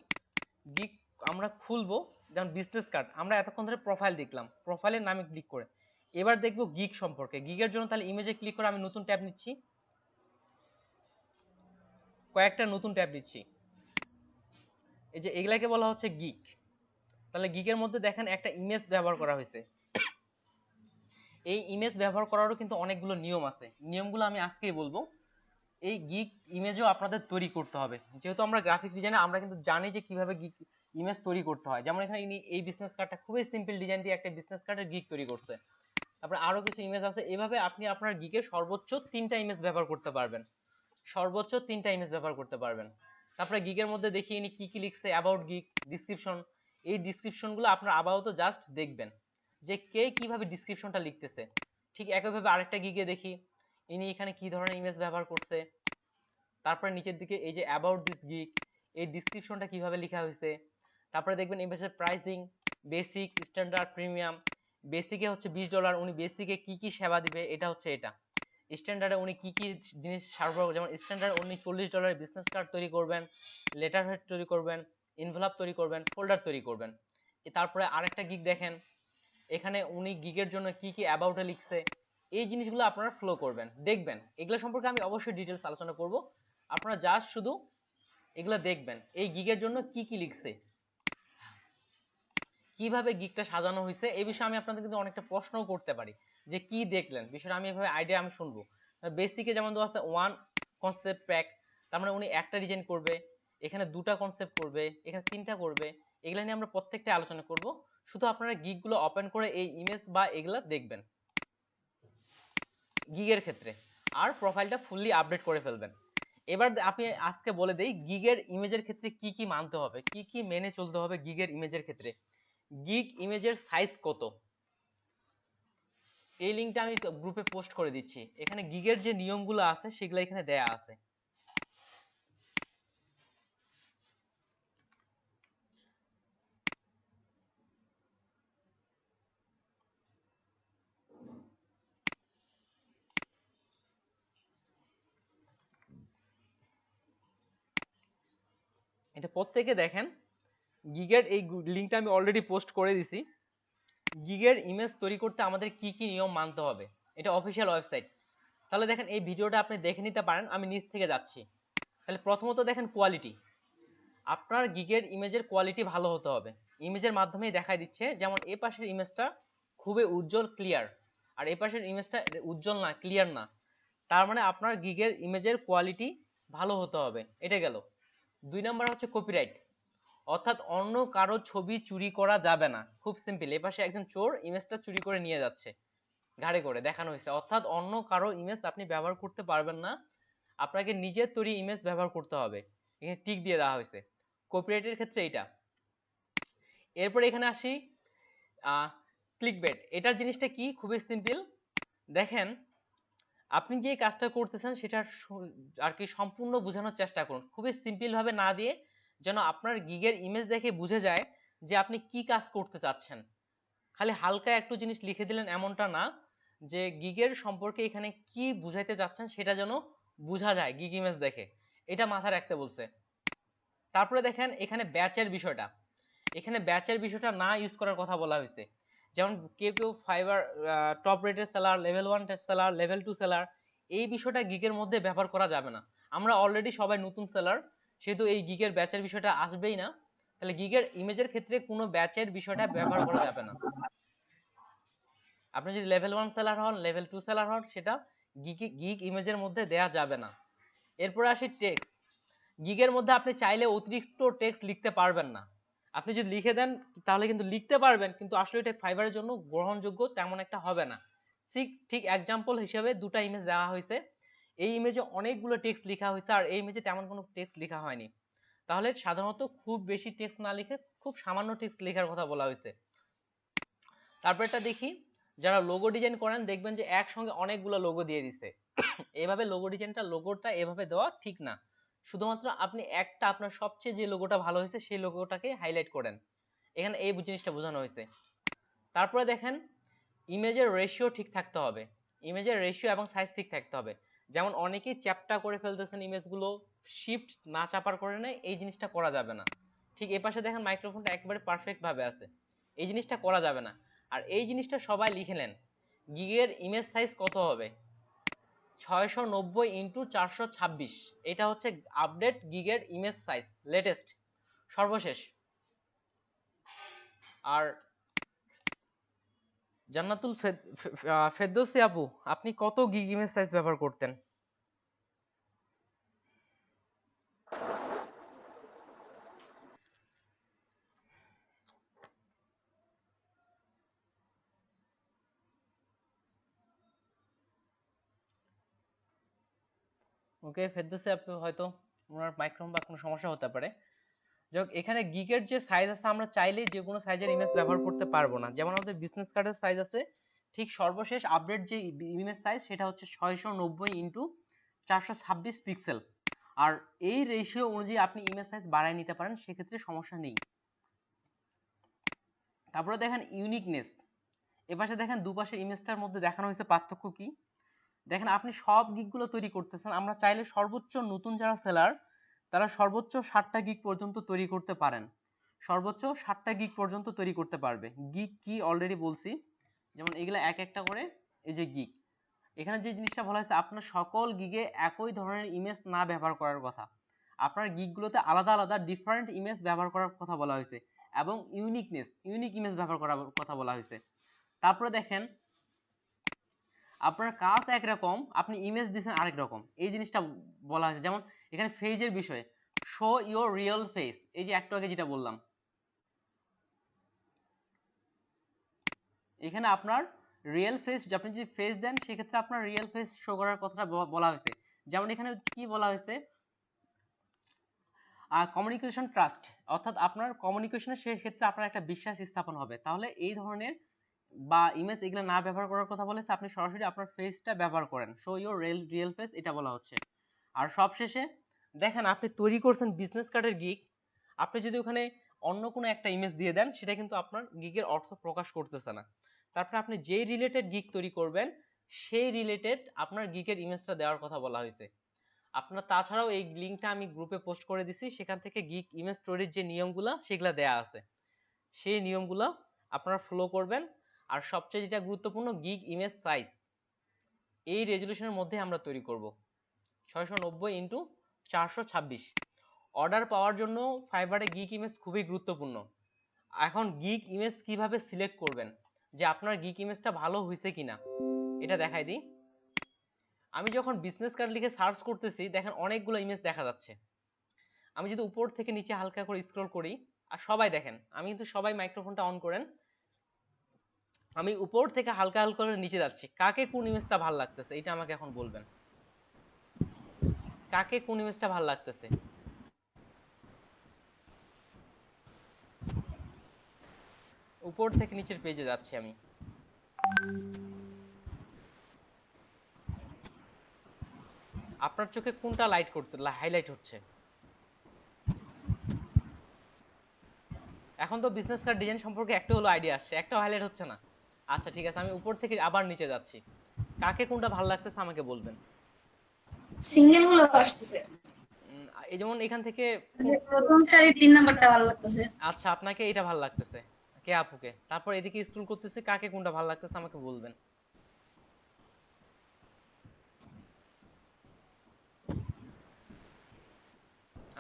গিগ আমরা খুলবো। যেমন বিজনেস কার্ড আমরা এতক্ষণ ধরে প্রোফাইল দেখলাম, প্রোফাইলের নামে ক্লিক করে এবার দেখবো গিগ সম্পর্কে। গিগের জন্য তাহলে ইমেজে ক্লিক করে আমি নতুন ট্যাব নিচ্ছি, কয়েকটা নতুন ট্যাব নিচ্ছি। এই যে এগুলাকে বলা হচ্ছে গিগ। তাহলে গিগের মধ্যে দেখেন একটা ইমেজ ব্যবহার করা হয়েছে। এই ইমেজ ব্যবহার করারও কিন্তু অনেকগুলো নিয়ম আছে, নিয়মগুলো আমি আজকেই বলবো। এই গিগ ইমেজও আপনাদের তৈরি করতে হবে, যেহেতু আমরা গ্রাফিক্স ডিজাইনার আমরা কিন্তু জানি যে কিভাবে গিগ ইমেজ তৈরি করতে হয়। যেমন এখানে এই বিজনেস কার্ডটা খুবই সিম্পল ডিজাইন দিয়ে একটা বিজনেস কার্ডের গিগ তৈরি করছে। তারপরে আরো কিছু ইমেজ আছে। এভাবে আপনি আপনার গিগে সর্বোচ্চ 3টা ইমেজ ব্যবহার করতে পারবেন, সর্বোচ্চ 3টা ইমেজ ব্যবহার করতে পারবেন। তারপরে গিগের মধ্যে দেখিয়ে নি কি কি লিখছে, অ্যাবাউট গিগ, ডিসক্রিপশন। এই ডিসক্রিপশন গুলো আপনার আপাতত জাস্ট দেখবেন যে কে কিভাবে ডিসক্রিপশনটা লিখতেছে। ঠিক একইভাবে আরেকটা গিগে দেখি ইনি এখানে কি ধরনের ইমেজ ব্যবহার করছে। তারপরে নিচের দিকে এই যে অ্যাবাউট দিস গিগ, এই ডিসক্রিপশনটা কিভাবে লেখা হয়েছে। তারপরে দেখবেন ইমেজের প্রাইসিং, বেসিক, স্ট্যান্ডার্ড, প্রিমিয়াম। বেসিকে হচ্ছে $20, উনি বেসিকে কি কি সেবা দিবে এটা হচ্ছে এটা। স্ট্যান্ডার্ডে উনি কি কি জিনিস সরবরাহ, যেমন স্ট্যান্ডার্ড উনি $40 বিজনেস কার্ড তৈরি করবেন, লেটার হেড তৈরি করবেন, এনভেলপ তৈরি করবেন, ফোল্ডার তৈরি করবেন। তারপরে আরেকটা গিগ দেখেন এখানে উনি গিগের জন্য কি কি অ্যাবাউটে লিখছে। এই জিনিসগুলো আপনারা ফলো করবেন, দেখবেন। এগুলো সম্পর্কে আমি অবশ্যই ডিটেলস আলোচনা করব, আপনারা জাস্ট শুধু এগুলো দেখবেন এই গিগের জন্য কি কি লিখছে, কিভাবে গিগটা সাজানো হয়েছে। এই বিষয়ে আমি আপনাদের কিন্তু অনেকটা প্রশ্নও করতে পারি যে কি দেখলেন বিষয়টা, আমি এভাবে আইডিয়া আমি শুনবো। বেসিকে যেমন দেওয়া আছে ওয়ান কনসেপ্ট প্যাক, তার মানে উনি একটা ডিজাইন করবে, এখানে দুটা কনসেপ্ট করবে, এখানে তিনটা করবে। এগুলা নিয়ে আমরা প্রত্যেকটা আলোচনা করব, শুধু আপনারা গিগ গুলো ওপেন করে এই ইমেজ বা এগুলা দেখবেন গিগের ক্ষেত্রে, আর প্রোফাইলটা ফুললি আপডেট করে ফেলবেন। এবার আপনি আজকে বলে দেই গিগের ইমেজের ক্ষেত্রে কি কি মানতে হবে, কি কি মেনে চলতে হবে গিগের ইমেজের ক্ষেত্রে। গিগ ইমেজের সাইজ কত, এই লিঙ্কটা আমি গ্রুপে পোস্ট করে দিচ্ছি। এখানে গিগের যে নিয়মগুলো আছে সেগুলো এখানে দেয়া আছে। এটা প্রত্যেকে দেখেন, গিগের এই লিঙ্কটা আমি অলরেডি পোস্ট করে দিছি। গিগের ইমেজ তৈরি করতে আমাদের কি কি নিয়ম মানতে হবে, এটা অফিসিয়াল ওয়েবসাইট। তাহলে দেখেন এই ভিডিওটা আপনি দেখে নিতে পারেন, আমি নিচ থেকে যাচ্ছি। তাহলে প্রথমত দেখেন কোয়ালিটি, আপনার গিগের ইমেজের কোয়ালিটি ভালো হতে হবে। ইমেজের মাধ্যমেই দেখাই দিচ্ছে, যেমন এই পাশের ইমেজটা খুবই উজ্জ্বল ক্লিয়ার, আর এই পাশের ইমেজটা উজ্জ্বল না, ক্লিয়ার না। তার মানে আপনার গিগের ইমেজের কোয়ালিটি ভালো হতে হবে, এটা গেল। 2 নাম্বার হচ্ছে কপিরাইট, অর্থাৎ অন্য কারো ছবি চুরি করা যাবে না। খুব সিম্পল, এই পাশে একজন চোর ইমেজটা চুরি করে নিয়ে যাচ্ছে, ঘাড়ে করে দেখানো হয়েছে, অর্থাৎ অন্য কারো ইমেজ আপনি ব্যবহার করতে পারবেন না, আপনাকে নিজের তৈরি ইমেজ ব্যবহার করতে হবে। এখানে টিক দিয়ে দেওয়া হয়েছে কপিরাইটের ক্ষেত্রে এইটা। এরপর এখানে আসি ক্লিকবেট, এটার জিনিসটা কি, খুবই সিম্পল। দেখেন আপনি যে কাজটা করতেছেন সেটা আর কি সম্পূর্ণ বোঝানোর চেষ্টা করুন, খুবই সিম্পল ভাবে না দিয়ে, যেন আপনার গিগের ইমেজ দেখে বুঝে যায় যে আপনি কি কাজ করতে চাচ্ছেন। খালি হালকা একটু জিনিস লিখে দিলেন এমনটা না, যে গিগের সম্পর্কে এখানে কি বুঝাইতে চাচ্ছেন সেটা যেন বোঝা যায় গিগ ইমেজ দেখে, এটা মাথায় রাখতে বলছে। তারপরে দেখেন এখানে ব্যাচের বিষয়টা, এখানে ব্যাচের বিষয়টা না ইউজ করার কথা বলা হয়েছে। যেমন কেউ কেউ fibre top rated seller, level 1 seller, level 2 seller, এই বিষয়টা গিগের মধ্যে ব্যবহার করা যাবে না। আমরা অলরেডি সবাই নতুন সেলার, সেহেতু এই গিগের ব্যাচের বিষয়টা আসবেই না। তাহলে গিগের ইমেজের ক্ষেত্রে কোনো ব্যাচের বিষয়টা ব্যবহার করা যাবে না। আপনি যদি লেভেল 1 সেলার হন, লেভেল 2 সেলার হন, সেটা গিগ ইমেজের মধ্যে দেয়া যাবে না। এরপরে আসি টেক্সট, গিগের মধ্যে আপনি চাইলে অতিরিক্ত টেক্সট লিখতে পারবেন না। আপনি যদি লিখে দেন তাহলে কিন্তু লিখতে পারবেন, কিন্তু আসলে এটা ফাইবারের জন্য গ্রহণযোগ্য তেমন একটা হবে না। ঠিক এক্সাম্পল হিসেবে দুটা ইমেজ দেওয়া হয়েছে, এই ইমেজে অনেকগুলো টেক্সট লেখা হয়েছে আর এই ইমেজে তেমন কোনো টেক্সট লেখা হয়নি। তাহলে সাধারণত খুব বেশি টেক্সট না লিখে খুব সামান্য টেক্সট লেখার কথা বলা হয়েছে। তারপরটা দেখি, যারা লোগো ডিজাইন করেন দেখবেন যে একসঙ্গে অনেকগুলো লোগো দিয়ে দিছে। এভাবে লোগো ডিজাইনটা, লোগোটা এভাবে দেওয়া ঠিক না। শুধুমাত্র আপনি একটা আপনার সবচেয়ে যে লোগোটা ভালো হয়েছে সেই লোগোটাকে হাইলাইট করেন, এখানে এই জিনিসটা বোঝানো হয়েছে। তারপরে দেখেন ইমেজের রেশিও ঠিক থাকতে হবে, ইমেজের রেশিও এবং সাইজ ঠিক থাকতে হবে। যেমন অনেকেই চ্যাপটা করে ফেলতেছেন ইমেজগুলো, শিফট না চাপার করে নেয়, এই জিনিসটা করা যাবে না। ঠিক এই পাশে দেখেন মাইক্রোফোনটা একেবারে পারফেক্ট ভাবে আছে, এই জিনিসটা করা যাবে না। আর এই জিনিসটা সবাই লিখে নেন, গিগের ইমেজ সাইজ কত হবে, 690x426, এটা হচ্ছে আপডেট গিগের ইমেজ সাইজ, লেটেস্ট, সর্বশেষ। আর জান্নাতুল ফেরদৌসী আপু, আপনি কত গিগ ইমেজ সাইজ ব্যবহার করতেন? ওকে ফেরদৌসি আপনি হয়তো ওনার মাইক্রোফোন বা কোনো সমস্যা হতে পারে। যাক এখানে গিগের যে সাইজ আছে আমরা চাইলে যে কোনো সাইজের ইমেজ ব্যবহার করতে পারবো না। যেমন আমাদের বিজনেস কার্ডের সাইজ আছে, ঠিক সর্বশেষ আপডেট যে ইমেজ সাইজ সেটা হচ্ছে 690 ইন্টু 426 পিক্সেল। আর এই রেশিও অনুযায়ী আপনি ইমেজ সাইজ বাড়ায় নিতে পারেন, সেক্ষেত্রে সমস্যা নেই। তারপরে দেখেন ইউনিকনেস, এপাশে দেখেন দুপাশে ইমেজটার মধ্যে দেখানো হয়েছে পার্থক্য কি। দেখেন আপনি সব গিগগুলো তৈরি করতেছেন, আমরা চাইলে সর্বোচ্চ নতুন যারা সেলার তারা সর্বোচ্চ 60টা গিগ পর্যন্ত তৈরি করতে পারেন, সর্বোচ্চ 60টা গিগ পর্যন্ত তৈরি করতে পারবে। গিগ কি অলরেডি বলছি, যেমন এগুলা এক একটা করে এই যে গিগ। এখানে যে জিনিসটা বলা হয়েছে আপনার সকল গিগে একই ধরনের ইমেজ না ব্যবহার করার কথা, আপনার গিগগুলোতে আলাদা আলাদা ডিফারেন্ট ইমেজ ব্যবহার করার কথা বলা হয়েছে, এবং ইউনিকনেস ইউনিক ইমেজ ব্যবহার করার কথা বলা হয়েছে। তারপরে দেখেন আপনার কাজ একরকম, আপনি ইমেজ দিচ্ছেন আরেক রকম, এই জিনিসটা বলা হয়েছে। যেমন এখানে ফেজের বিষয়ে শো ইওর রিয়েল ফেস, এই যে একটু আগে যেটা বললাম, এখানে আপনার রিয়েল ফেস, আপনি যদি ফেস দেন সেক্ষেত্রে আপনার রিয়েল ফেস শো করার কথাটা বলা হয়েছে। যেমন এখানে কি বলা হয়েছে, কমিউনিকেশন ট্রাস্ট, অর্থাৎ আপনার কমিউনিকেশনের সেক্ষেত্রে আপনার একটা বিশ্বাস স্থাপন হবে। তাহলে এই ধরনের বা ইমেজ এগুলো না ব্যবহার করার কথা বলেছে, আপনি সরাসরি আপনার ফেসটা ব্যবহার করেন, শো ইওর রিয়েল ফেস, এটা বলা হচ্ছে। আর সবশেষে দেখেন আপনি তৈরি করছেন বিজনেস কার্ডের গিগ, আপনি যদি ওখানে অন্য কোনো একটা ইমেজ দিয়ে দেন সেটা কিন্তু আপনার গিগের অর্থ প্রকাশ করতেছে না। তারপরে আপনি যেই রিলেটেড গিগ তৈরি করবেন সেই রিলেটেড আপনার গিগের ইমেজটা দেওয়ার কথা বলা হয়েছে। আপনার তাছাড়াও এই লিঙ্কটা আমি গ্রুপে পোস্ট করে দিছি, সেখান থেকে গিগ ইমেজ তৈরির যে নিয়মগুলো সেগুলো দেয়া আছে, সেই নিয়মগুলো আপনারা ফলো করবেন। আর সবচেয়ে যেটা গুরুত্বপূর্ণ, গিগ ইমেজ সাইজ এই রেজলিউশনের মধ্যে আমরা তৈরি করব 690 ইন্টু 426। অর্ডার পাওয়ার জন্য ফাইবারে গিগ ইমেজ খুবই গুরুত্বপূর্ণ। এখন গিগ ইমেজ কিভাবে সিলেক্ট করবেন, যে আপনার গিগ ইমেজটা ভালো হয়েছে কিনা এটা দেখাই দিই। আমি যখন বিজনেস কার্ড লিখে সার্চ করতেছি দেখেন অনেকগুলো ইমেজ দেখা যাচ্ছে। আমি যদি উপর থেকে নিচে হালকা করে স্ক্রল করি, আর সবাই দেখেন আমি কিন্তু সবাই মাইক্রোফোনটা অন করেন, আমি উপর থেকে হালকা হালকা করে নিচে যাচ্ছি। কাকে কোন ইমেজটা ভালো লাগতেছে এটা আমাকে এখন বলবেন, কাকে কোন ইমেজটা ভালো লাগতেছে। উপর থেকে নিচের পেজে যাচ্ছি আমি। আপনার চোখে কোনটা হাইলাইট হচ্ছে? এখন তো বিজনেস কার্ড ডিজাইন সম্পর্কে একটা হলো আইডিয়া আসছে, একটাও হাইলাইট হচ্ছে না। আচ্ছা ঠিক আছে, আমি উপর থেকে আবার নিচে যাচ্ছি, কাকে কোনটা ভালো লাগতেছে আমাকে বলবেন। সিঙ্গেল গুলো আসতেছে, এই যেমন এখান থেকে প্রথম সারির 3 নাম্বারটা ভালো লাগতেছে। আচ্ছা আপনাকে এটা ভালো লাগতেছে, কে আপুকে। তারপর এদিকে স্ক্রল করতেছে, কাকে কোনটা ভালো লাগতেছে আমাকে বলবেন।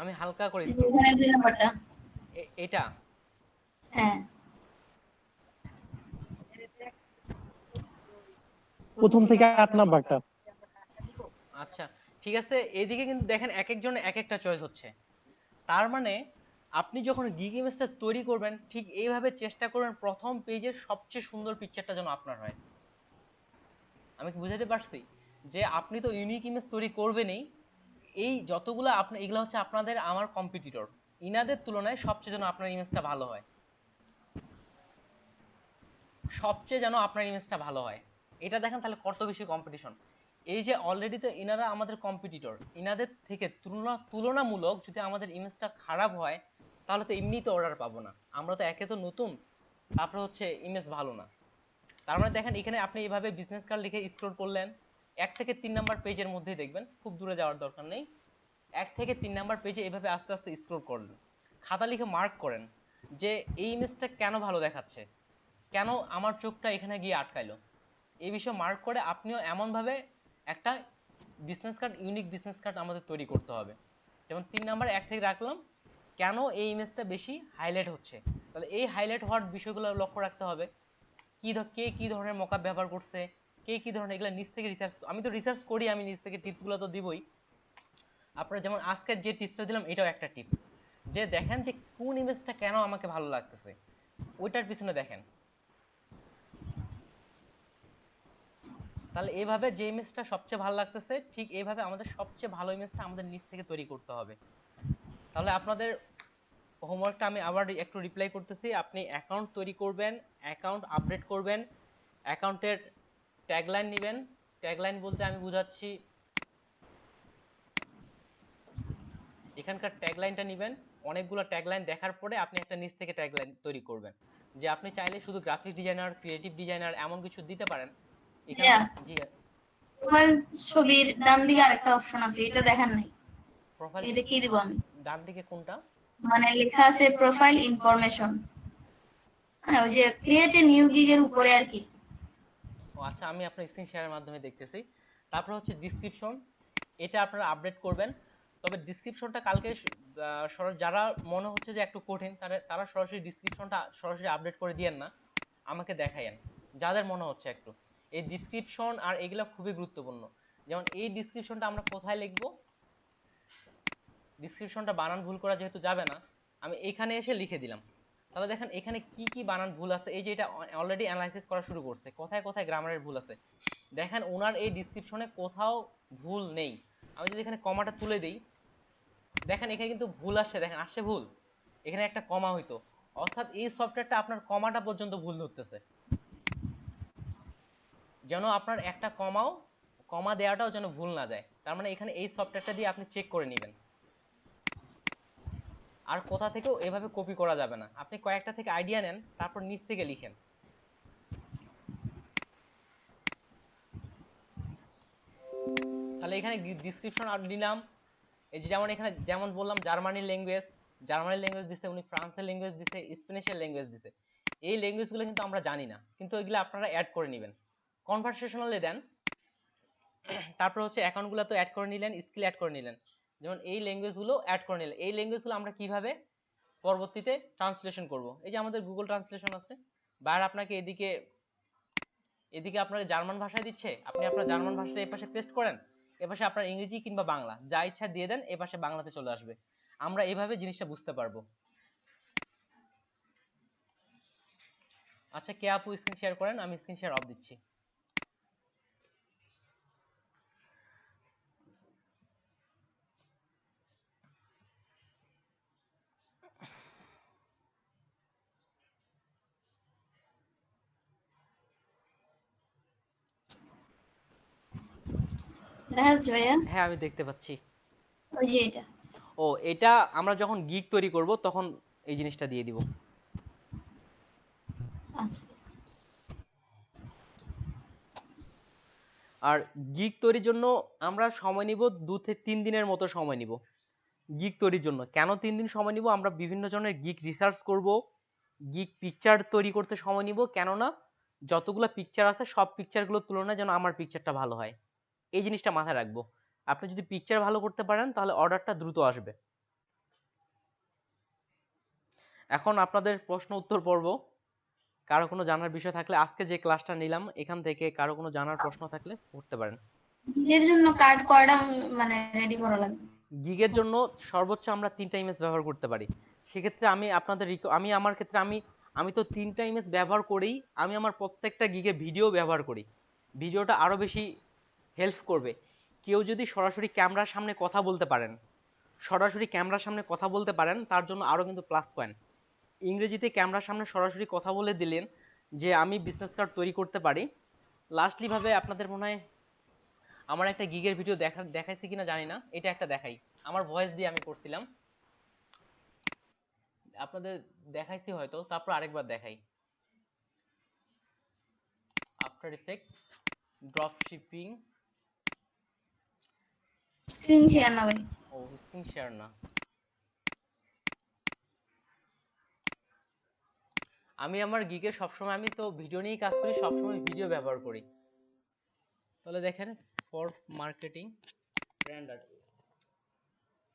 আমি হালকা করে স্ক্রল এখানে 2 নাম্বারটা। এটা হ্যাঁ, প্রথম থেকে 8 নাম্বারটা। আচ্ছা ঠিক আছে, এদিকে কিন্তু দেখেন এক একজনের এক একটা চয়েস হচ্ছে। তার মানে আপনি যখন গিগ ইমেজটা তৈরি করবেন ঠিক এইভাবে চেষ্টা করবেন প্রথম পেজের সবচেয়ে সুন্দর পিকচারটা যেন আপনার হয়। আমি কি বুঝাতে পারছি? যে আপনি তো ইউনিক ইমেজ তৈরি করবেনই, এই যতগুলো আপনি এগুলো হচ্ছে আপনাদের আমার কম্পিটিটর, ইনাদের তুলনায় সবচেয়ে যেন আপনার ইমেজটা ভালো হয়, সবচেয়ে যেন আপনার ইমেজটা ভালো হয়। এটা দেখেন তাহলে কত বেশি কম্পিটিশন। এই যে অলরেডি তো ইনারা আমাদের কম্পিটিটর, ইনাদের থেকে তুলনামূলক যদি আমাদের ইমেজটা খারাপ হয় তাহলে তো এমনিতে অর্ডার পাবো না, আমরা তো একে তো নতুন, তারপরে হচ্ছে ইমেজ ভালো না। তার মানে দেখেন এখানে আপনি এইভাবে বিজনেস কার্ড লিখে স্ক্রল করলেন, 1 থেকে 3 নাম্বার পেজের মধ্যেই দেখবেন, খুব দূরে যাওয়ার দরকার নেই। 1 থেকে 3 নাম্বার পেজে এইভাবে আস্তে আস্তে স্ক্রল করলেন, খাতা লিখে মার্ক করেন যে এই ইমেজটা কেন ভালো দেখাচ্ছে, কেন আমার চোখটা এখানে গিয়ে আটকাইলো, এই বিষয়ে মার্ক করে আপনিও এমন ভাবে একটা business card, unique business card আমাদের তৈরি করতে হবে। যেমন 3 নাম্বার 1 থেকে রাখলাম, কেন এই ইমেজটা বেশি হাইলাইট হচ্ছে, তাহলে এই হাইলাইট হওয়ার বিষয়গুলো লক্ষ্য রাখতে হবে। কে কি ধরনের মকআপ ব্যবহার করছে, কে কি ধরনের, এগুলা নিজ থেকে রিসার্চ, আমি তো রিসার্চ করি, আমি নিজ থেকে টিপসগুলো তো দিবই। আপনারা যেমন আজকের যে টিপসটা দিলাম এটাও একটা টিপস, যে দেখেন যে কোন ইমেজটা কেন আমাকে ভালো লাগতেছে, ওইটার পিছনে দেখেন। তাহলে এইভাবে যে ইমেজটা সবচেয়ে ভালো লাগতেছে ঠিক এইভাবে আমাদের সবচেয়ে ভালো ইমেজটা আমাদের নিজ থেকে তৈরি করতে হবে। তাহলে আপনাদের হোমওয়ার্কটা আমি আবার একটু রিপ্লাই করতেছি। আপনি অ্যাকাউন্ট তৈরি করবেন, অ্যাকাউন্ট আপডেট করবেন, অ্যাকাউন্টের ট্যাগলাইন নেবেন। ট্যাগলাইন বলতে আমি বুঝাচ্ছি এখানকার ট্যাগলাইনটা নেবেন। অনেকগুলো ট্যাগলাইন দেখার পরে আপনি একটা নিজ থেকে ট্যাগলাইন তৈরি করবেন। যে আপনি চাইলে শুধু গ্রাফিক ডিজাইনার, ক্রিয়েটিভ ডিজাইনার এমন কিছু দিতে পারেন। এখানে জি প্রোফাইল ছবির ডান দিকে আরেকটা অপশন আছে, এটা দেখার নাই, প্রোফাইল এটা কি দিব আমি? ডান দিকে কোনটা? মানে লেখা আছে প্রোফাইল ইনফরমেশন, মানে ওই যে ক্রিয়েট এ নিউ গিগ এর উপরে আর কি। ও আচ্ছা, আমি আপনার স্ক্রিন শেয়ারের মাধ্যমে দেখতেছি। তারপর হচ্ছে ডেসক্রিপশন, এটা আপনারা আপডেট করবেন। তবে ডেসক্রিপশনটা কালকে যারা মনে হচ্ছে যে একটু কঠিন তারা সরাসরি ডেসক্রিপশনটা সরাসরি আপডেট করে দিয়েন না, আমাকে দেখায়েন যাদের মনে হচ্ছে একটু। এই ডেসক্রিপশন আর এগুলো খুবই গুরুত্বপূর্ণ। যেমন এই ডেসক্রিপশনটা আমরা কোথায় লিখব? ডেসক্রিপশনটা বানান ভুল করা যেহেতু যাবে না, আমি এখানে এসে লিখে দিলাম। তাহলে দেখেন এখানে কি কি বানান ভুল আছে। এই যে এটা অলরেডি অ্যানালাইসিস করা শুরু করছে, কোথায় কোথায় গ্রামারের ভুল আছে। দেখেন ওনার এই ডেসক্রিপশনে কোথাও ভুল নেই। আমি যদি এখানে কমাটা তুলে দেই, দেখেন এখানে কিন্তু ভুল আসছে, দেখেন আসছে ভুল, এখানে একটা কমা হইতো। অর্থাৎ এই সফটওয়্যারটা আপনার কমাটা পর্যন্ত ভুল ধরতেছে। যেন আপনার একটা কমা দেওয়াটাও যেন ভুল না যায়। তার মানে এখানে এই সফটওয়্যারটা দিয়ে আপনি চেক করে নেবেন। আর কোথা থেকেও এভাবে কপি করা যাবে না। আপনি কয়েকটা থেকে আইডিয়া নেন, তারপর নিচ থেকে লিখেন। তাহলে এখানে ডেসক্রিপশন আর দিলাম। এই যে যেমন এখানে যেমন বললাম জার্মানির ল্যাঙ্গুয়েজ দিছে, উনি ফ্রান্সের ল্যাঙ্গুয়েজ দিছে, স্প্যানিশের ল্যাঙ্গুয়েজ দিছে। এই ল্যাঙ্গুয়েজগুলো কিন্তু আমরা জানি না, কিন্তু এগুলো আপনারা অ্যাড করে নেবেন। কনভারসেশনালে দেন। তারপর হচ্ছে অ্যাকাউন্টগুলো তো অ্যাড করে নিলেন, স্কিল অ্যাড করে নিলেন। যেমন এই ল্যাঙ্গুয়েজগুলো অ্যাড করে নিলেন। এই ল্যাঙ্গুয়েজগুলো আমরা কিভাবে পরবর্তীতে ট্রান্সলেশন করব? এই যে আমাদের গুগল ট্রান্সলেশন আছে, বাইরে আপনাকে এদিকে আপনাকে জার্মান ভাষায় দিচ্ছে, আপনি আপনার জার্মান ভাষাটা এই পাশে পেস্ট করেন, এপাশে আপনার ইংরেজি কিংবা বাংলা যা ইচ্ছা দিয়ে দেন, এপাশে বাংলাতে চলে আসবে। আমরা এভাবে জিনিসটা বুঝতে পারবো। আচ্ছা, কে আপু স্ক্রিন শেয়ার করেন, আমি স্ক্রিন শেয়ার অফ দিচ্ছি। দেখা যাচ্ছে ভাইয়া? হ্যাঁ, আমি দেখতে পাচ্ছি। ওই যে এটা। ও, এটা আমরা যখন গিগ তৈরি করব তখন এই জিনিসটা দিয়ে দিব। আচ্ছা, আর গিগ তৈরির জন্য আমরা সময় নিব 2 থেকে 3 দিনের মতো সময় নিব গিগ তৈরির জন্য। কেন 3 দিন সময় নিব? আমরা বিভিন্ন ধরনের গিগ রিসার্চ করব, গিগ পিকচার তৈরি করতে সময় নিব। কেননা যতগুলো পিকচার আছে সব পিকচারগুলোর তুলনায় যেন আমার পিকচারটা ভালো হয়, এই জিনিসটা মাথায় রাখবো। আপনি যদি পিকচার ভালো করতে পারেন তাহলে অর্ডারটা দ্রুত আসবে। এখন আপনাদের প্রশ্ন উত্তর পর্ব। কারো কোনো জানার বিষয় থাকলে আজকে যে ক্লাসটা নিলাম এখান থেকে কারো কোনো জানার প্রশ্ন থাকলে করতে পারেন। এর জন্য কার্ড কয়টা মানে রেডি করা লাগবে? গিগের জন্য সর্বোচ্চ আমরা 3টা ইমেজ ব্যবহার করতে পারি। সেক্ষেত্রে আমি আমার ক্ষেত্রে আমি তো 3টা ইমেজ ব্যবহার করেই আমি আমার প্রত্যেকটা গিগে ভিডিও ব্যবহার করি। ভিডিওটা আরো বেশি হেল্প করবে। কেউ যদি সরাসরি ক্যামেরার সামনে কথা বলতে পারেন তার জন্য আরো কিন্তু প্লাস পয়েন্ট। ইংরেজিতে ক্যামেরার সামনে সরাসরি কথা বলে দিলেন যে আমি বিজনেস কার্ড তৈরি করতে পারি। লাস্টলি ভাবে আপনাদের মনে হয় আমার একটা গিগের ভিডিও দেখাইছি কিনা জানি না, এটা একটা দেখাই। আমার ভয়েস দিয়ে আমি করছিলাম, আপনাদের দেখাইছি হয়তো, তারপর আরেকবার দেখাই। After effect, drop shipping. Screen share না ভাই? ও, স্ক্রিন শেয়ার না। আমি আমার গিগে সবসময়, আমি তো ভিডিও নিয়েই কাজ করি, সবসময় ভিডিও ব্যবহার করি। তাহলে দেখেন, ফর মার্কেটিং ব্র্যান্ড আর্ট,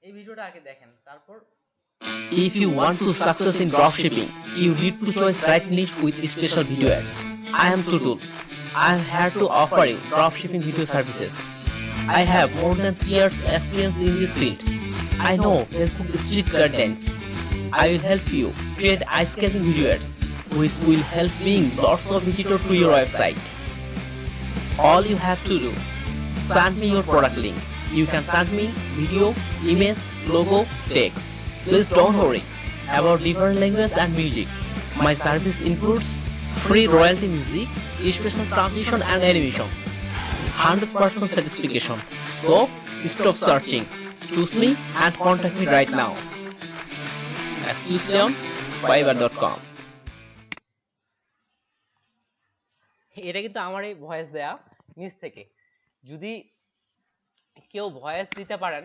এই ভিডিওটা আগে দেখেন, তারপর If you want to success in dropshipping, you need to choose right niche with special video ads. I am Tutul. I am here to offer you dropshipping video services. I have more than 3 years experience in this field. I know Facebook strict guidelines. I will help you create eye-catching video ads, which will help bring lots of visitors to your website. All you have to do, send me your product link. You can send me video, image, logo, text. Please don't worry about different language and music. My service includes free royalty music, special transition and animation, 100% satisfaction. So stop searching, choose me and contact me right now. Exclusively on Fiverr.com. এটা কিন্তু আমারই voice দেয়া নিজ থেকে। যদি কেউ voice দিতে পারেন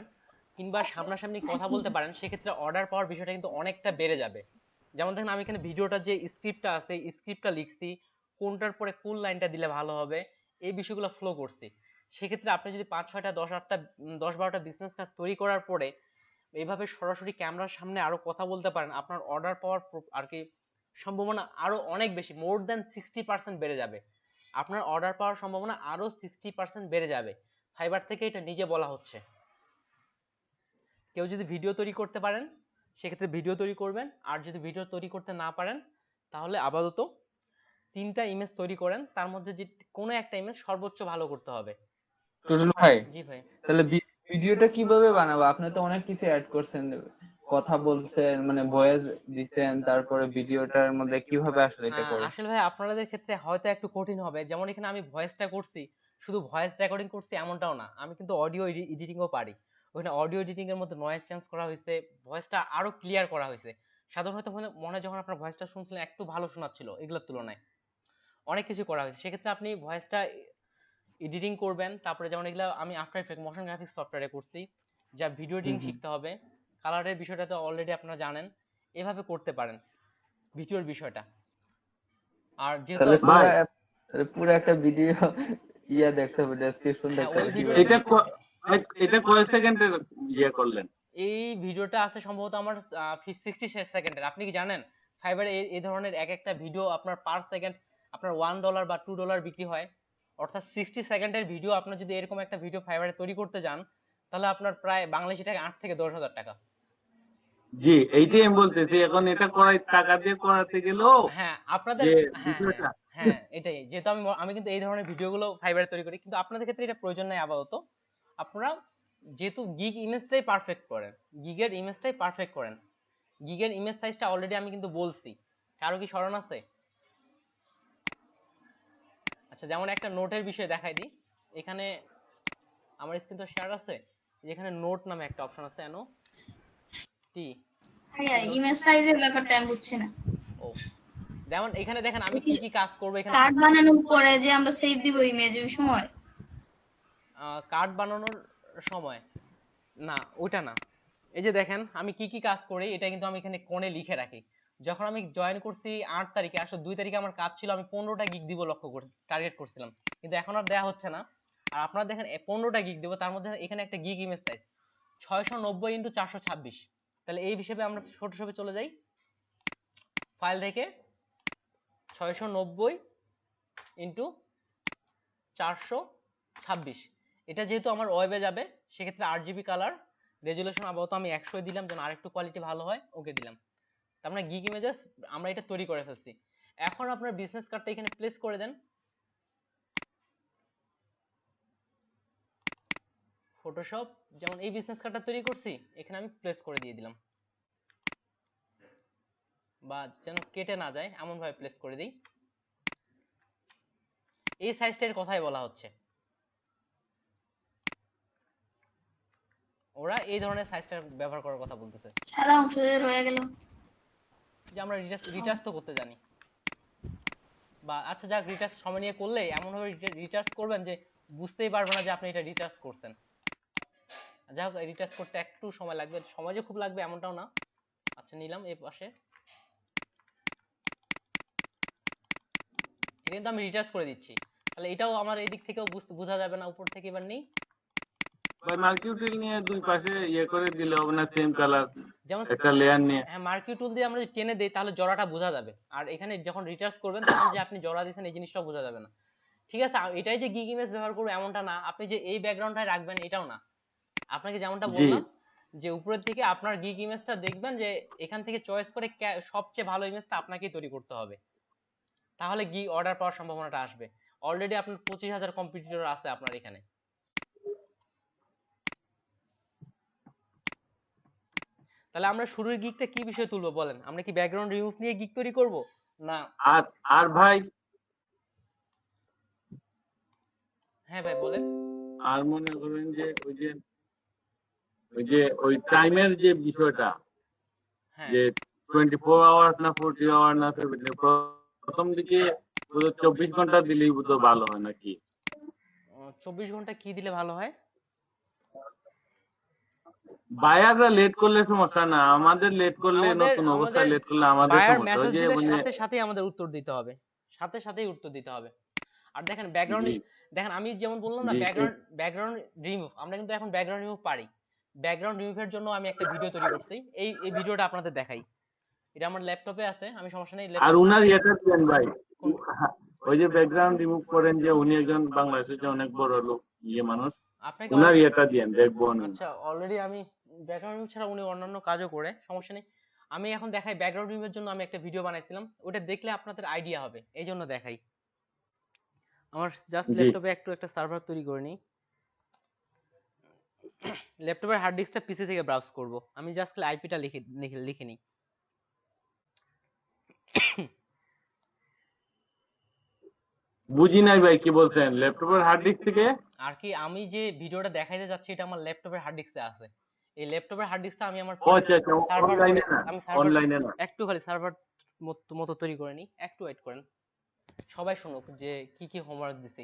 কিংবা সামনাসামনি কথা বলতে পারেন, সেক্ষেত্রে অর্ডার পাওয়ার বিষয়টা কিন্তু অনেকটা বেড়ে যাবে। যেমন দেখেন আমি এখানে ভিডিওটা যে স্ক্রিপ্টটা আছে, স্ক্রিপ্টটা লিখছি, কোনটার পরে কোন লাইনটা দিলে ভালো হবে, এই বিষয়গুলো ফ্লো করছি। সেক্ষেত্রে আপনি যদি 5-6টা 10-12টা বিজনেস কার্ড তৈরি করার পরে এইভাবে সরাসরি ক্যামেরার সামনে আরো কথা বলতে পারেন, আপনার অর্ডার পাওয়ার আর কি সম্ভাবনা আরো অনেক বেশি, মোর দ্যান 60% বেড়ে যাবে। আপনার অর্ডার পাওয়ার সম্ভাবনা আরো 60% বেড়ে যাবে। ফাইবার থেকে এটা নিজে বলা হচ্ছে। কেউ যদি ভিডিও তৈরি করতে পারেন সেক্ষেত্রে ভিডিও তৈরি করবেন, আর যদি ভিডিও তৈরি করতে না পারেন তাহলে আপাতত 3টা ইমেজ তৈরি করেন, তার মধ্যে যে কোনো একটা ইমেজ সর্বোচ্চ ভালো করতে হবে। টুটুল ভাই, জি ভাই। তাহলে ভিডিওটা কিভাবে বানাবো? আপনি তো অনেক কিছু অ্যাড করছেন, কথা বলছেন, মানে ভয়েস দিছেন, তারপরে ভিডিওটার মধ্যে কিভাবে আসলে এটা করব? আসলে ভাই আপনাদের ক্ষেত্রে হয়তো একটু কঠিন হবে। যেমন এখানে আমি ভয়েসটা করছি, শুধু ভয়েস রেকর্ডিং করছি এমনটাও না, আমি কিন্তু অডিও এডিটিংও পারি। ওখানে অডিও এডিটিং এর মধ্যে নয়েজ চেঞ্জ করা হয়েছে, ভয়েসটা আরো ক্লিয়ার করা হয়েছে। সাধারণত মনে যখন আপনার ভয়েসটা শুনছিলেন একটু ভালো শোনাচ্ছিল এগুলোর তুলনায়, অনেক কিছু করা হয়েছে। সেক্ষেত্রে আপনি ভয়েসটা এডিটিং করবেন, তারপরে যেমন এগুলো আমি আফটার ইফেক্ট মোশন গ্রাফিক্স সফটওয়্যারে করছি, যা ভিডিও এডিটিং শিখতে হবে। কালারের বিষয়টা তো অলরেডি আপনারা জানেন, এভাবে করতে পারেন ভিডিওর বিষয়টা। আর যেহেতু তাহলে পুরো একটা ভিডিও দেখতে হবে, ডেসক্রিপশন দেখতে হবে। এটা কয় সেকেন্ডের করলেন? এই ভিডিওটা আছে সম্ভবত আমার 60 সেকেন্ডের। আপনি কি জানেন ফাইবারে এই ধরনের এক একটা ভিডিও আপনার পার সেকেন্ড আপনার $1 বা $2 বিক্রি হয়। অর্থাৎ 60 সেকেন্ডের ভিডিও আপনার যদি এরকম একটা ভিডিও ফাইবারে তৈরি করতে যান, তাহলে আপনার প্রায় বাংলাদেশি টাকা 8 থেকে 10 হাজার টাকা। জি, এইটাই আমি বলতেছি, এখন এটা করাই টাকা দিয়ে করাতে গেলেও আপনাদের যে হ্যাঁ বিষয়টা এটাই, যেহেতু আমি কিন্তু এই ধরনের ভিডিওগুলো ফাইবারে তৈরি করি, কিন্তু আপনাদের ক্ষেত্রে এটা প্রয়োজন নাই আপাতত। আপনারা যেহেতু গিগ ইমেজটাই পারফেক্ট করেন, গিগের ইমেজটাই পারফেক্ট করেন, গিগের ইমেজ সাইজটা অলরেডি আমি কিন্তু বলছি। কারো কি স্মরণ আছে? আচ্ছা, যেমন একটা নোটের বিষয় দেখাই দিই। এখানে আমার স্ক্রিন তো শেয়ার আছে, যেখানে নোট নামে একটা অপশন আছে, এনো টি। ভাইয়া ইমেজ সাইজের ব্যাপারটা আমি বুঝছি না। ও, যেমন এখানে দেখেন আমি কি কি কাজ করব। এখানে কার্ড বানানোর পরে যে আমরা সেভ দিব ইমেজ, ওই সময় কার্ড বানানোর সময় না, ওইটা না। এই যে দেখেন আমি কি কি কাজ করি, এটা কিন্তু আমি এখানে কোণে লিখে রাখি। যখন আমি জয়েন করছি 8 তারিখে, আসলে 2 তারিখে আমার কাজ ছিল, আমি 15টা গিগ দিব লক্ষ্য করে টার্গেট করছিলাম, কিন্তু এখন আর দেয়া হচ্ছে না। আর আপনারা দেখেন 15টা গিগ দেব, তার মধ্যে এখানে একটা গিগ ইমেজ সাইজ 690 × 426। তাহলে এই হিসেবে আমরা ফটোশপে চলে যাই, ফাইল থেকে 690 × 426। এটা যেহেতু আমার ওয়েবে যাবে, সেক্ষেত্রে 8GB কালার, রেজুলেশন আপাতত আমি 100 দিলাম, যেন আরেকটু কোয়ালিটি ভালো হয়, ওকে দিলাম। তার মানে গিগ ইমেজেস আমরা এটা তৈরি করে ফেলছি। এখন আপনার বিজনেস কার্ডটা এখানে প্লেস করে দেন। ফটোশপ যেমন এই বিজনেস কার্ডটা তৈরি করছি, এখানে আমি প্লেস করে দিয়ে দিলাম, বা যেন কেটে না যায় এমন ভাবে প্লেস করে দিই। এই সাইজটার কথাই বলা হচ্ছে, ওরা এই ধরনের সাইজটা ব্যবহার করার কথা বলতেছে। সাদা অংশ রয়ে গেল, যে আমরা রিটাচ তো করতে জানি, বা আচ্ছা যাক, রিটাচ সময় নিয়ে করলে এমন ভাবে রিটাচ করবেন যে বুঝতেই পারবে না যে আপনি এটা রিটাচ করছেন। যাই হোক, রিটাচ করতে একটু সময় লাগবে, সময় যে খুব লাগবে এমনটাও না। আচ্ছা, নিলাম এই পাশে, এটা কিন্তু আমি রিটাচ করে দিচ্ছি। তাহলে এটাও আমার এই দিক থেকেও বোঝা যাবে না, উপর থেকে এবার নেই ভাই মার্কিউটিল নিয়ে দুই পাশে করে দিলে হবে না? সেম কালার যেমন একটা লেয়ার নিয়ে। হ্যাঁ, মার্কিউ টুল দিয়ে আমরা যদি টেনে দেই তাহলে জড়াটা বোঝা যাবে, আর এখানে যখন রিটাচ করবেন তখন যে আপনি জড়া দিয়েছেন এই জিনিসটাও বোঝা যাবে না। ঠিক আছে, এটাই যে গিগ ইমেজ ব্যবহার করবো এমনটা না, আপনি যে এই ব্যাকগ্রাউন্ডটাই রাখবেন এটাও না। আপনাকে যেমনটা বললাম যে উপরের থেকে আপনার গিগ ইমেজটা দেখবেন, যে এখান থেকে চয়েস করে সবচেয়ে ভালো ইমেজটা আপনাকেই তৈরি করতে হবে, তাহলে গিগ অর্ডার পাওয়ার সম্ভাবনাটা আসবে। অলরেডি আপনার 25,000 কম্পিটিটর আছে আপনার এখানে। তাহলে আমরা শুরুর গিগটা কি বিষয়ে তুলবো বলেন? আমরা কি ব্যাকগ্রাউন্ড রিমুভ নিয়ে গিগ তৈরি করব? না। আর আর ভাই, হ্যাঁ ভাই বলেন। আর মনে করেন যে ওই টাইমের যে বিষয়টা, হ্যাঁ যে 24 আওয়ার্স না 40 আওয়ার না 70, প্রথম দিকে 24 ঘন্টা দিলেই তো ভালো হয় নাকি? 24 ঘন্টা কি দিলে ভালো হয়? বায়াররা লেট করলে সমস্যা না, আমাদের লেট করলে, আমাদের নতুন আমাদের অবস্থায় লেট করলে আমাদের বায়ার সমস্যা। ওই মেসেজ যে দিলে মানে সাথে সাথেই আমাদের উত্তর দিতে হবে, সাথে সাথেই উত্তর দিতে হবে। আর দেখেন ব্যাকগ্রাউন্ড, জি দেখেন আমি যেমন বললাম না জি ব্যাকগ্রাউন্ড রিমুভ, আমরা কিন্তু এখন ব্যাকগ্রাউন্ড রিমুভ পারি। ব্যাকগ্রাউন্ড রিমুভের জন্য আমি একটা ভিডিও তৈরি করছি, এই ভিডিওটা আপনাদের দেখাই। এটা আমার ল্যাপটপে আছে, আমি সমস্যা নেই আর উনার ইয়েটা দিবেন ভাই, কোন ওই যে ব্যাকগ্রাউন্ড রিমুভ করেন, যে উনি একজন বাংলাদেশের যে অনেক বড় লোক মানুষ, আপনাকে উনার ইয়েটা দিয়েন, দেখবো আমি। আচ্ছা অলরেডি আমি ব্যাকগ্রাউন্ড রিমুভ ছাড়া উনি অন্যান্য কাজও করে, সমস্যা নেই। আমি এখন দেখাই ব্যাকগ্রাউন্ড রিমুভের জন্য আমি একটা ভিডিও বানাইছিলাম, ওটা দেখলে আপনাদের আইডিয়া হবে, এই জন্য দেখাই। আমার জাস্ট জি ল্যাপটপে একটা সার্ভার তৈরি করে নিই। ল্যাপটপের হার্ড ডিস্কটা পিসি থেকে ব্রাউজ করব, আমি জাস্ট আইপিটা লিখে নিই। বুঝি নাই ভাই কি বলছেন, ল্যাপটপের হার্ড ডিস্ক থেকে? আর কি আমি যে ভিডিওটা দেখাইতে যাচ্ছি এটা আমার ল্যাপটপের হার্ড ডিস্কে আছে। এই ল্যাপটপের হার্ড ডিস্কটা আমি আমার ও আচ্ছা আচ্ছা, সার্ভার অনলাইনে না, আমি সার্ভার অনলাইনে না। একটু খালি সার্ভার মতো তৈরি করে নিই, একটু ওয়েট করেন, সবাই শুনুক যে কি কি হোমওয়ার্ক দিছি।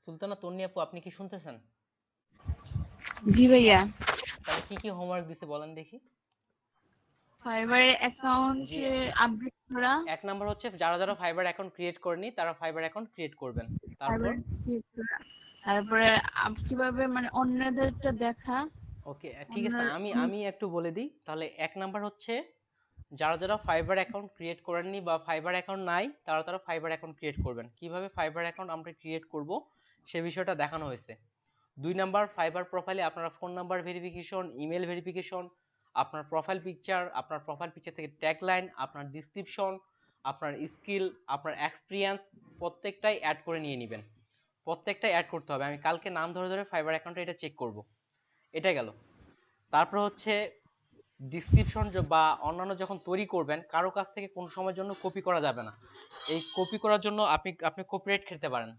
সুলতানা তন্নি আপু, আপনি কি শুনতেছেন? জি ভাইয়া। তাহলে কি কি হোমওয়ার্ক দিছে বলেন দেখি। ফাইবারে অ্যাকাউন্ট জি আপডেট করা, এক নাম্বার হচ্ছে যারা যারা ফাইবার অ্যাকাউন্ট ক্রিয়েট করেনি তারা ফাইবার অ্যাকাউন্ট ক্রিয়েট করবেন। তারপর ফাইবার ক্রিয়েট করা, তারপরে কিভাবে মানে অন্যদেরটা দেখা, ওকে ঠিক আছে, আমি অন্য আমি একটু বলে দিই তাহলে। এক নাম্বার হচ্ছে যারা যারা ফাইবার অ্যাকাউন্ট ক্রিয়েট করেননি বা ফাইবার অ্যাকাউন্ট নাই তারা তারা ফাইবার অ্যাকাউন্ট ক্রিয়েট করবেন। কিভাবে ফাইবার অ্যাকাউন্ট আমরা ক্রিয়েট করব সে বিষয়টা দেখানো হয়েছে। 2 নাম্বার, ফাইবার প্রোফাইলে আপনারা phone number verification, email verification, আপনার প্রোফাইল পিকচার থেকে ট্যাগলাইন, আপনার ডেসক্রিপশন, আপনার স্কিল, আপনার এক্সপিরিয়েন্স প্রত্যেকটাই অ্যাড করে নিয়ে নেবেন। প্রত্যেকটাই অ্যাড করতে হবে, আমি কালকে নাম ধরে ধরে ফাইবার অ্যাকাউন্টে এটা চেক করব। এটা গেল। তারপর হচ্ছে ডিসক্রিপশন বা অন্যান্য যখন তৈরি করবেন কারো কাছ থেকে কোনো সময়ের জন্য কপি করা যাবে না। এই কপি করার জন্য আপনি কপিরাইট খেতে পারেন।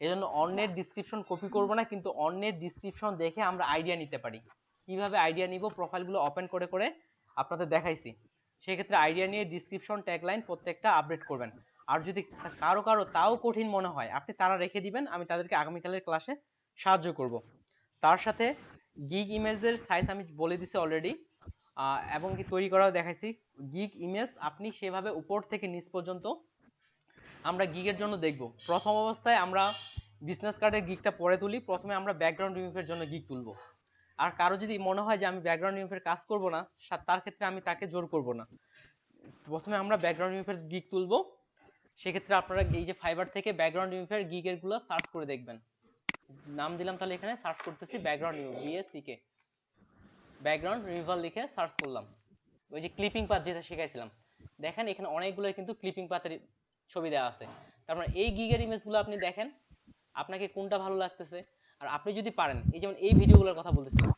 এই জন্য অন্যের ডিসক্রিপশন কপি করব না, কিন্তু অন্যের ডিসক্রিপশন দেখে আমরা আইডিয়া নিতে পারি। কিভাবে আইডিয়া নিব, প্রোফাইলগুলো ওপেন করে করে আপনাদের দেখাইছি। সেক্ষেত্রে আইডিয়া নিয়ে ডিসক্রিপশন ট্যাগলাইন প্রত্যেকটা আপডেট করবেন। আর যদি কারো তাও কঠিন মনে হয় আপনি তারা রেখে দিবেন, আমি তাদেরকে আগামীকালের ক্লাসে সাহায্য করব। তার সাথে গিগ ইমেজের সাইজ আমি বলে দিছি অলরেডি, এবং কি তৈরি করাও দেখাইছি। গিগ ইমেজ আপনি সেভাবে উপর থেকে নিচ পর্যন্ত আমরা গিগের জন্য দেখব। প্রথম অবস্থায় আমরা বিজনেস কার্ডের গিগটা পরে তুলি, প্রথমে আমরা ব্যাকগ্রাউন্ড রিমুভের জন্য গিগ তুলব। আর কারো যদি মনে হয় যে আমি ব্যাকগ্রাউন্ড রিমুভের কাজ করব না, তার ক্ষেত্রে আমি তাকে জোর করব না। প্রথমে আমরা ব্যাকগ্রাউন্ড রিমুভের গিগ তুলব। সেক্ষেত্রে আপনারা এই যে ফাইবার থেকে ব্যাকগ্রাউন্ড রিমুভের গিগের গুলো সার্চ করে দেখবেন। নাম দিলাম, তাহলে এখানে সার্চ করতেছি ব্যাকগ্রাউন্ড রিমুভ, বিএসসিকে ব্যাকগ্রাউন্ড রিমুভাল লিখে সার্চ করলাম। ওই যে ক্লিপিং পাথ যেটা শিখাইছিলাম, দেখেন এখানে অনেকগুলো কিন্তু ক্লিপিং পাথের ছবি দেওয়া আছে। তারপর এই গিগের ইমেজগুলো আপনি দেখেন আপনাকে কোনটা ভালো লাগতেছে। আর আপনি যদি পারেন, এই যেমন এই ভিডিওগুলোর কথা বলতেছিলাম।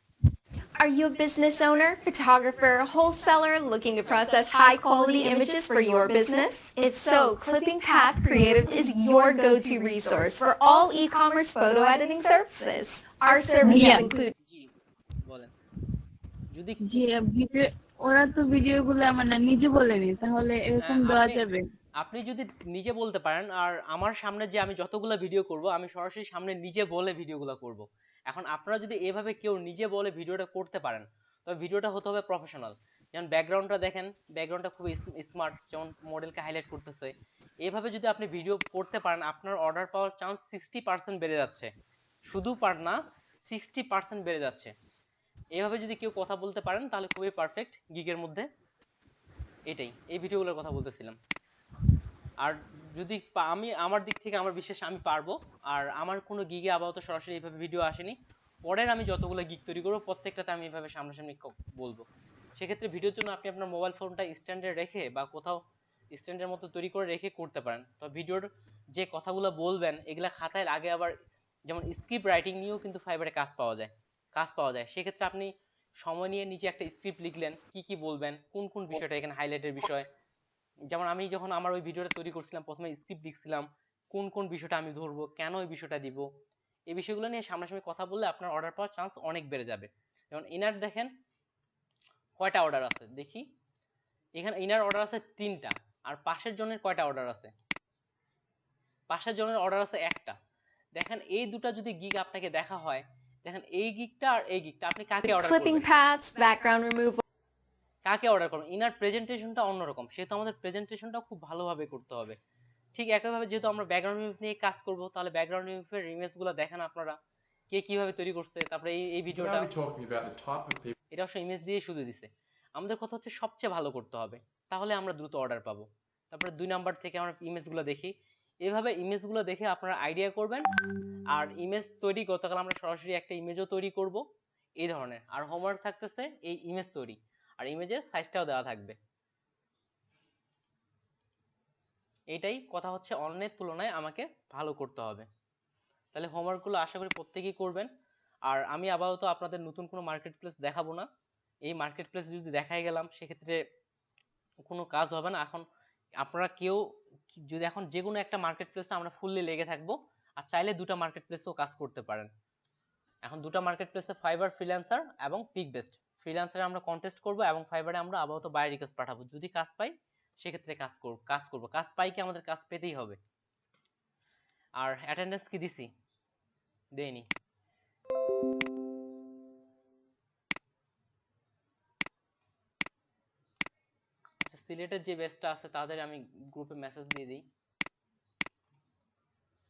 Are you a business owner, photographer, wholesaler looking to process high quality images for your business? If so, Clipping Path Creative is your go-to resource for all e-commerce photo editing services. Our services include জি বলেন। যদি যে video, ওরা তো ভিডিওগুলো মানে নিজে বলেনি, তাহলে এরকম দেওয়া যাবে? আপনি যদি নিজে বলতে পারেন, আর আমার সামনে যে আমি যতগুলো ভিডিও করব আমি সরাসরি সামনে নিজে বলে ভিডিওগুলো করব। এখন আপনারা যদি এভাবে কেউ নিজে বলে ভিডিওটা করতে পারেন, তবে ভিডিওটা হতে হবে প্রফেশনাল। যেমন ব্যাকগ্রাউন্ডটা দেখেন, ব্যাকগ্রাউন্ডটা খুব স্মার্ট, যেমন মডেলকে হাইলাইট করতেছে। এইভাবে যদি আপনি ভিডিও করতে পারেন, আপনার অর্ডার পাওয়ার চান্স 60% বেড়ে যাচ্ছে। শুধু পার না, 60% বেড়ে যাচ্ছে। এইভাবে যদি কেউ কথা বলতে পারেন তাহলে খুবই পারফেক্ট গিগের মধ্যে। এটাই এই ভিডিওগুলোর কথা বলতেছিলাম। আর যদি আমি আমার দিক থেকে আমার বিশ্বাস আমি পারবো। আর আমার কোনো গিগে আপাতত সরাসরি এইভাবে ভিডিও আসেনি, পরের আমি যতগুলো গিগ তৈরি করবো প্রত্যেকটাতে আমি এভাবে সামনাসামনি বলবো। সেক্ষেত্রে ভিডিওর জন্য আপনি আপনার মোবাইল ফোনটা স্ট্যান্ডে রেখে বা কোথাও স্ট্যান্ডের মতো তৈরি করে রেখে করতে পারেন। তো ভিডিওর যে কথাগুলো বলবেন এগুলা খাতায় আগে আবার, যেমন স্ক্রিপ্ট রাইটিং নিয়েও কিন্তু ফাইবারে কাজ পাওয়া যায়। সেক্ষেত্রে আপনি সময় নিয়ে নিচে একটা স্ক্রিপ্ট লিখলেন, কি কি বলবেন, কোন কোন বিষয়টা এখানে হাইলাইটের বিষয়। যেমন আমি যখন আমার ওই ভিডিওটা তৈরি করছিলাম প্রথমে স্ক্রিপ্ট লিখছিলাম, কোন কোন বিষয়টা আমি ধরবো, কেন ওই বিষয়টা দিব, এই বিষয়গুলো নিয়ে সামনাসামনি কথা বললে আপনার অর্ডার পাওয়ার চান্স অনেক বেড়ে যাবে। যেমন ইনার দেখেন কয়টা অর্ডার আছে দেখি, এখানে ইনার অর্ডার আছে 3টা, আর পাশের জনের কয়টা অর্ডার আছে, পাশের জনের অর্ডার আছে 1টা। দেখেন এই দুটা যদি গিগ আপনাকে দেখা হয়, দেখেন এই গিগটা আর এই গিগটা আপনি কাকে অর্ডার Clipping করবেন, paths, background removal. কাকে অর্ডার করবেন। ইনার প্রেজেন্টেশনটা অন্যরকম, সেহেতু আমাদের প্রেজেন্টেশনটা খুব ভালোভাবে করতে হবে। ঠিক একইভাবে যেহেতু আমরা ব্যাকগ্রাউন্ড রিমুভ নিয়ে কাজ করব, তাহলে ব্যাকগ্রাউন্ড রিমুভের ইমেজগুলো দেখেন আপনারা কে কিভাবে তৈরি করছে। তারপরে এই ভিডিওটা এটা অবশ্য ইমেজ দিয়ে শুধু দিছে। আমাদের কথা হচ্ছে সবচেয়ে ভালো করতে হবে, তাহলে আমরা দ্রুত অর্ডার পাবো। তারপরে 2 নাম্বার থেকে আমরা ইমেজগুলো দেখি, এইভাবে ইমেজগুলো দেখে আপনারা আইডিয়া করবেন। আর ইমেজ তৈরি গতকাল আমরা সরাসরি একটা ইমেজও তৈরি করব এই ধরনের। আর হোমওয়ার্ক থাকতেছে এই ইমেজ তৈরি, আর ইমেজের সাইজটাও দেওয়া থাকবে। এটাই কথা হচ্ছে অন্যের তুলনায় আমাকে ভালো করতে হবে। তাহলে হোমওয়ার্কগুলো আশা করি প্রত্যেকেই করবেন। আর আমি আপাতত আপনাদের নতুন কোনো মার্কেট প্লেস দেখাবো না। এই মার্কেট প্লেস যদি দেখাই গেলাম সেক্ষেত্রে কোনো কাজ হবে না। এখন আপনারা কেউ যদি এখন যে কোনো একটা মার্কেট প্লেসে আমরা ফুললি লেগে থাকবো, আর চাইলে 2টা মার্কেট প্লেসেও কাজ করতে পারেন। এখন 2টা মার্কেট প্লেসে ফাইবার ফ্রিল্যান্সার এবং পিক বেস্ট। ফ্রিল্যান্সারে আমরা কন্টেস্ট করব এবং ফাইবারে আমরা আপাতত বায়ার রিকোয়েস্ট পাঠাবো। যদি কাজ পাই সেক্ষেত্রে কাজ করব। কাজ পাই কি আমাদের কাজ পেতেই হবে। আর অ্যাটেন্ডেন্স কি দিছি? দেইনি। আচ্ছা, সিলেটের যে বেস্টটা আছে তাদের আমি গ্রুপে মেসেজ দিয়ে দিই।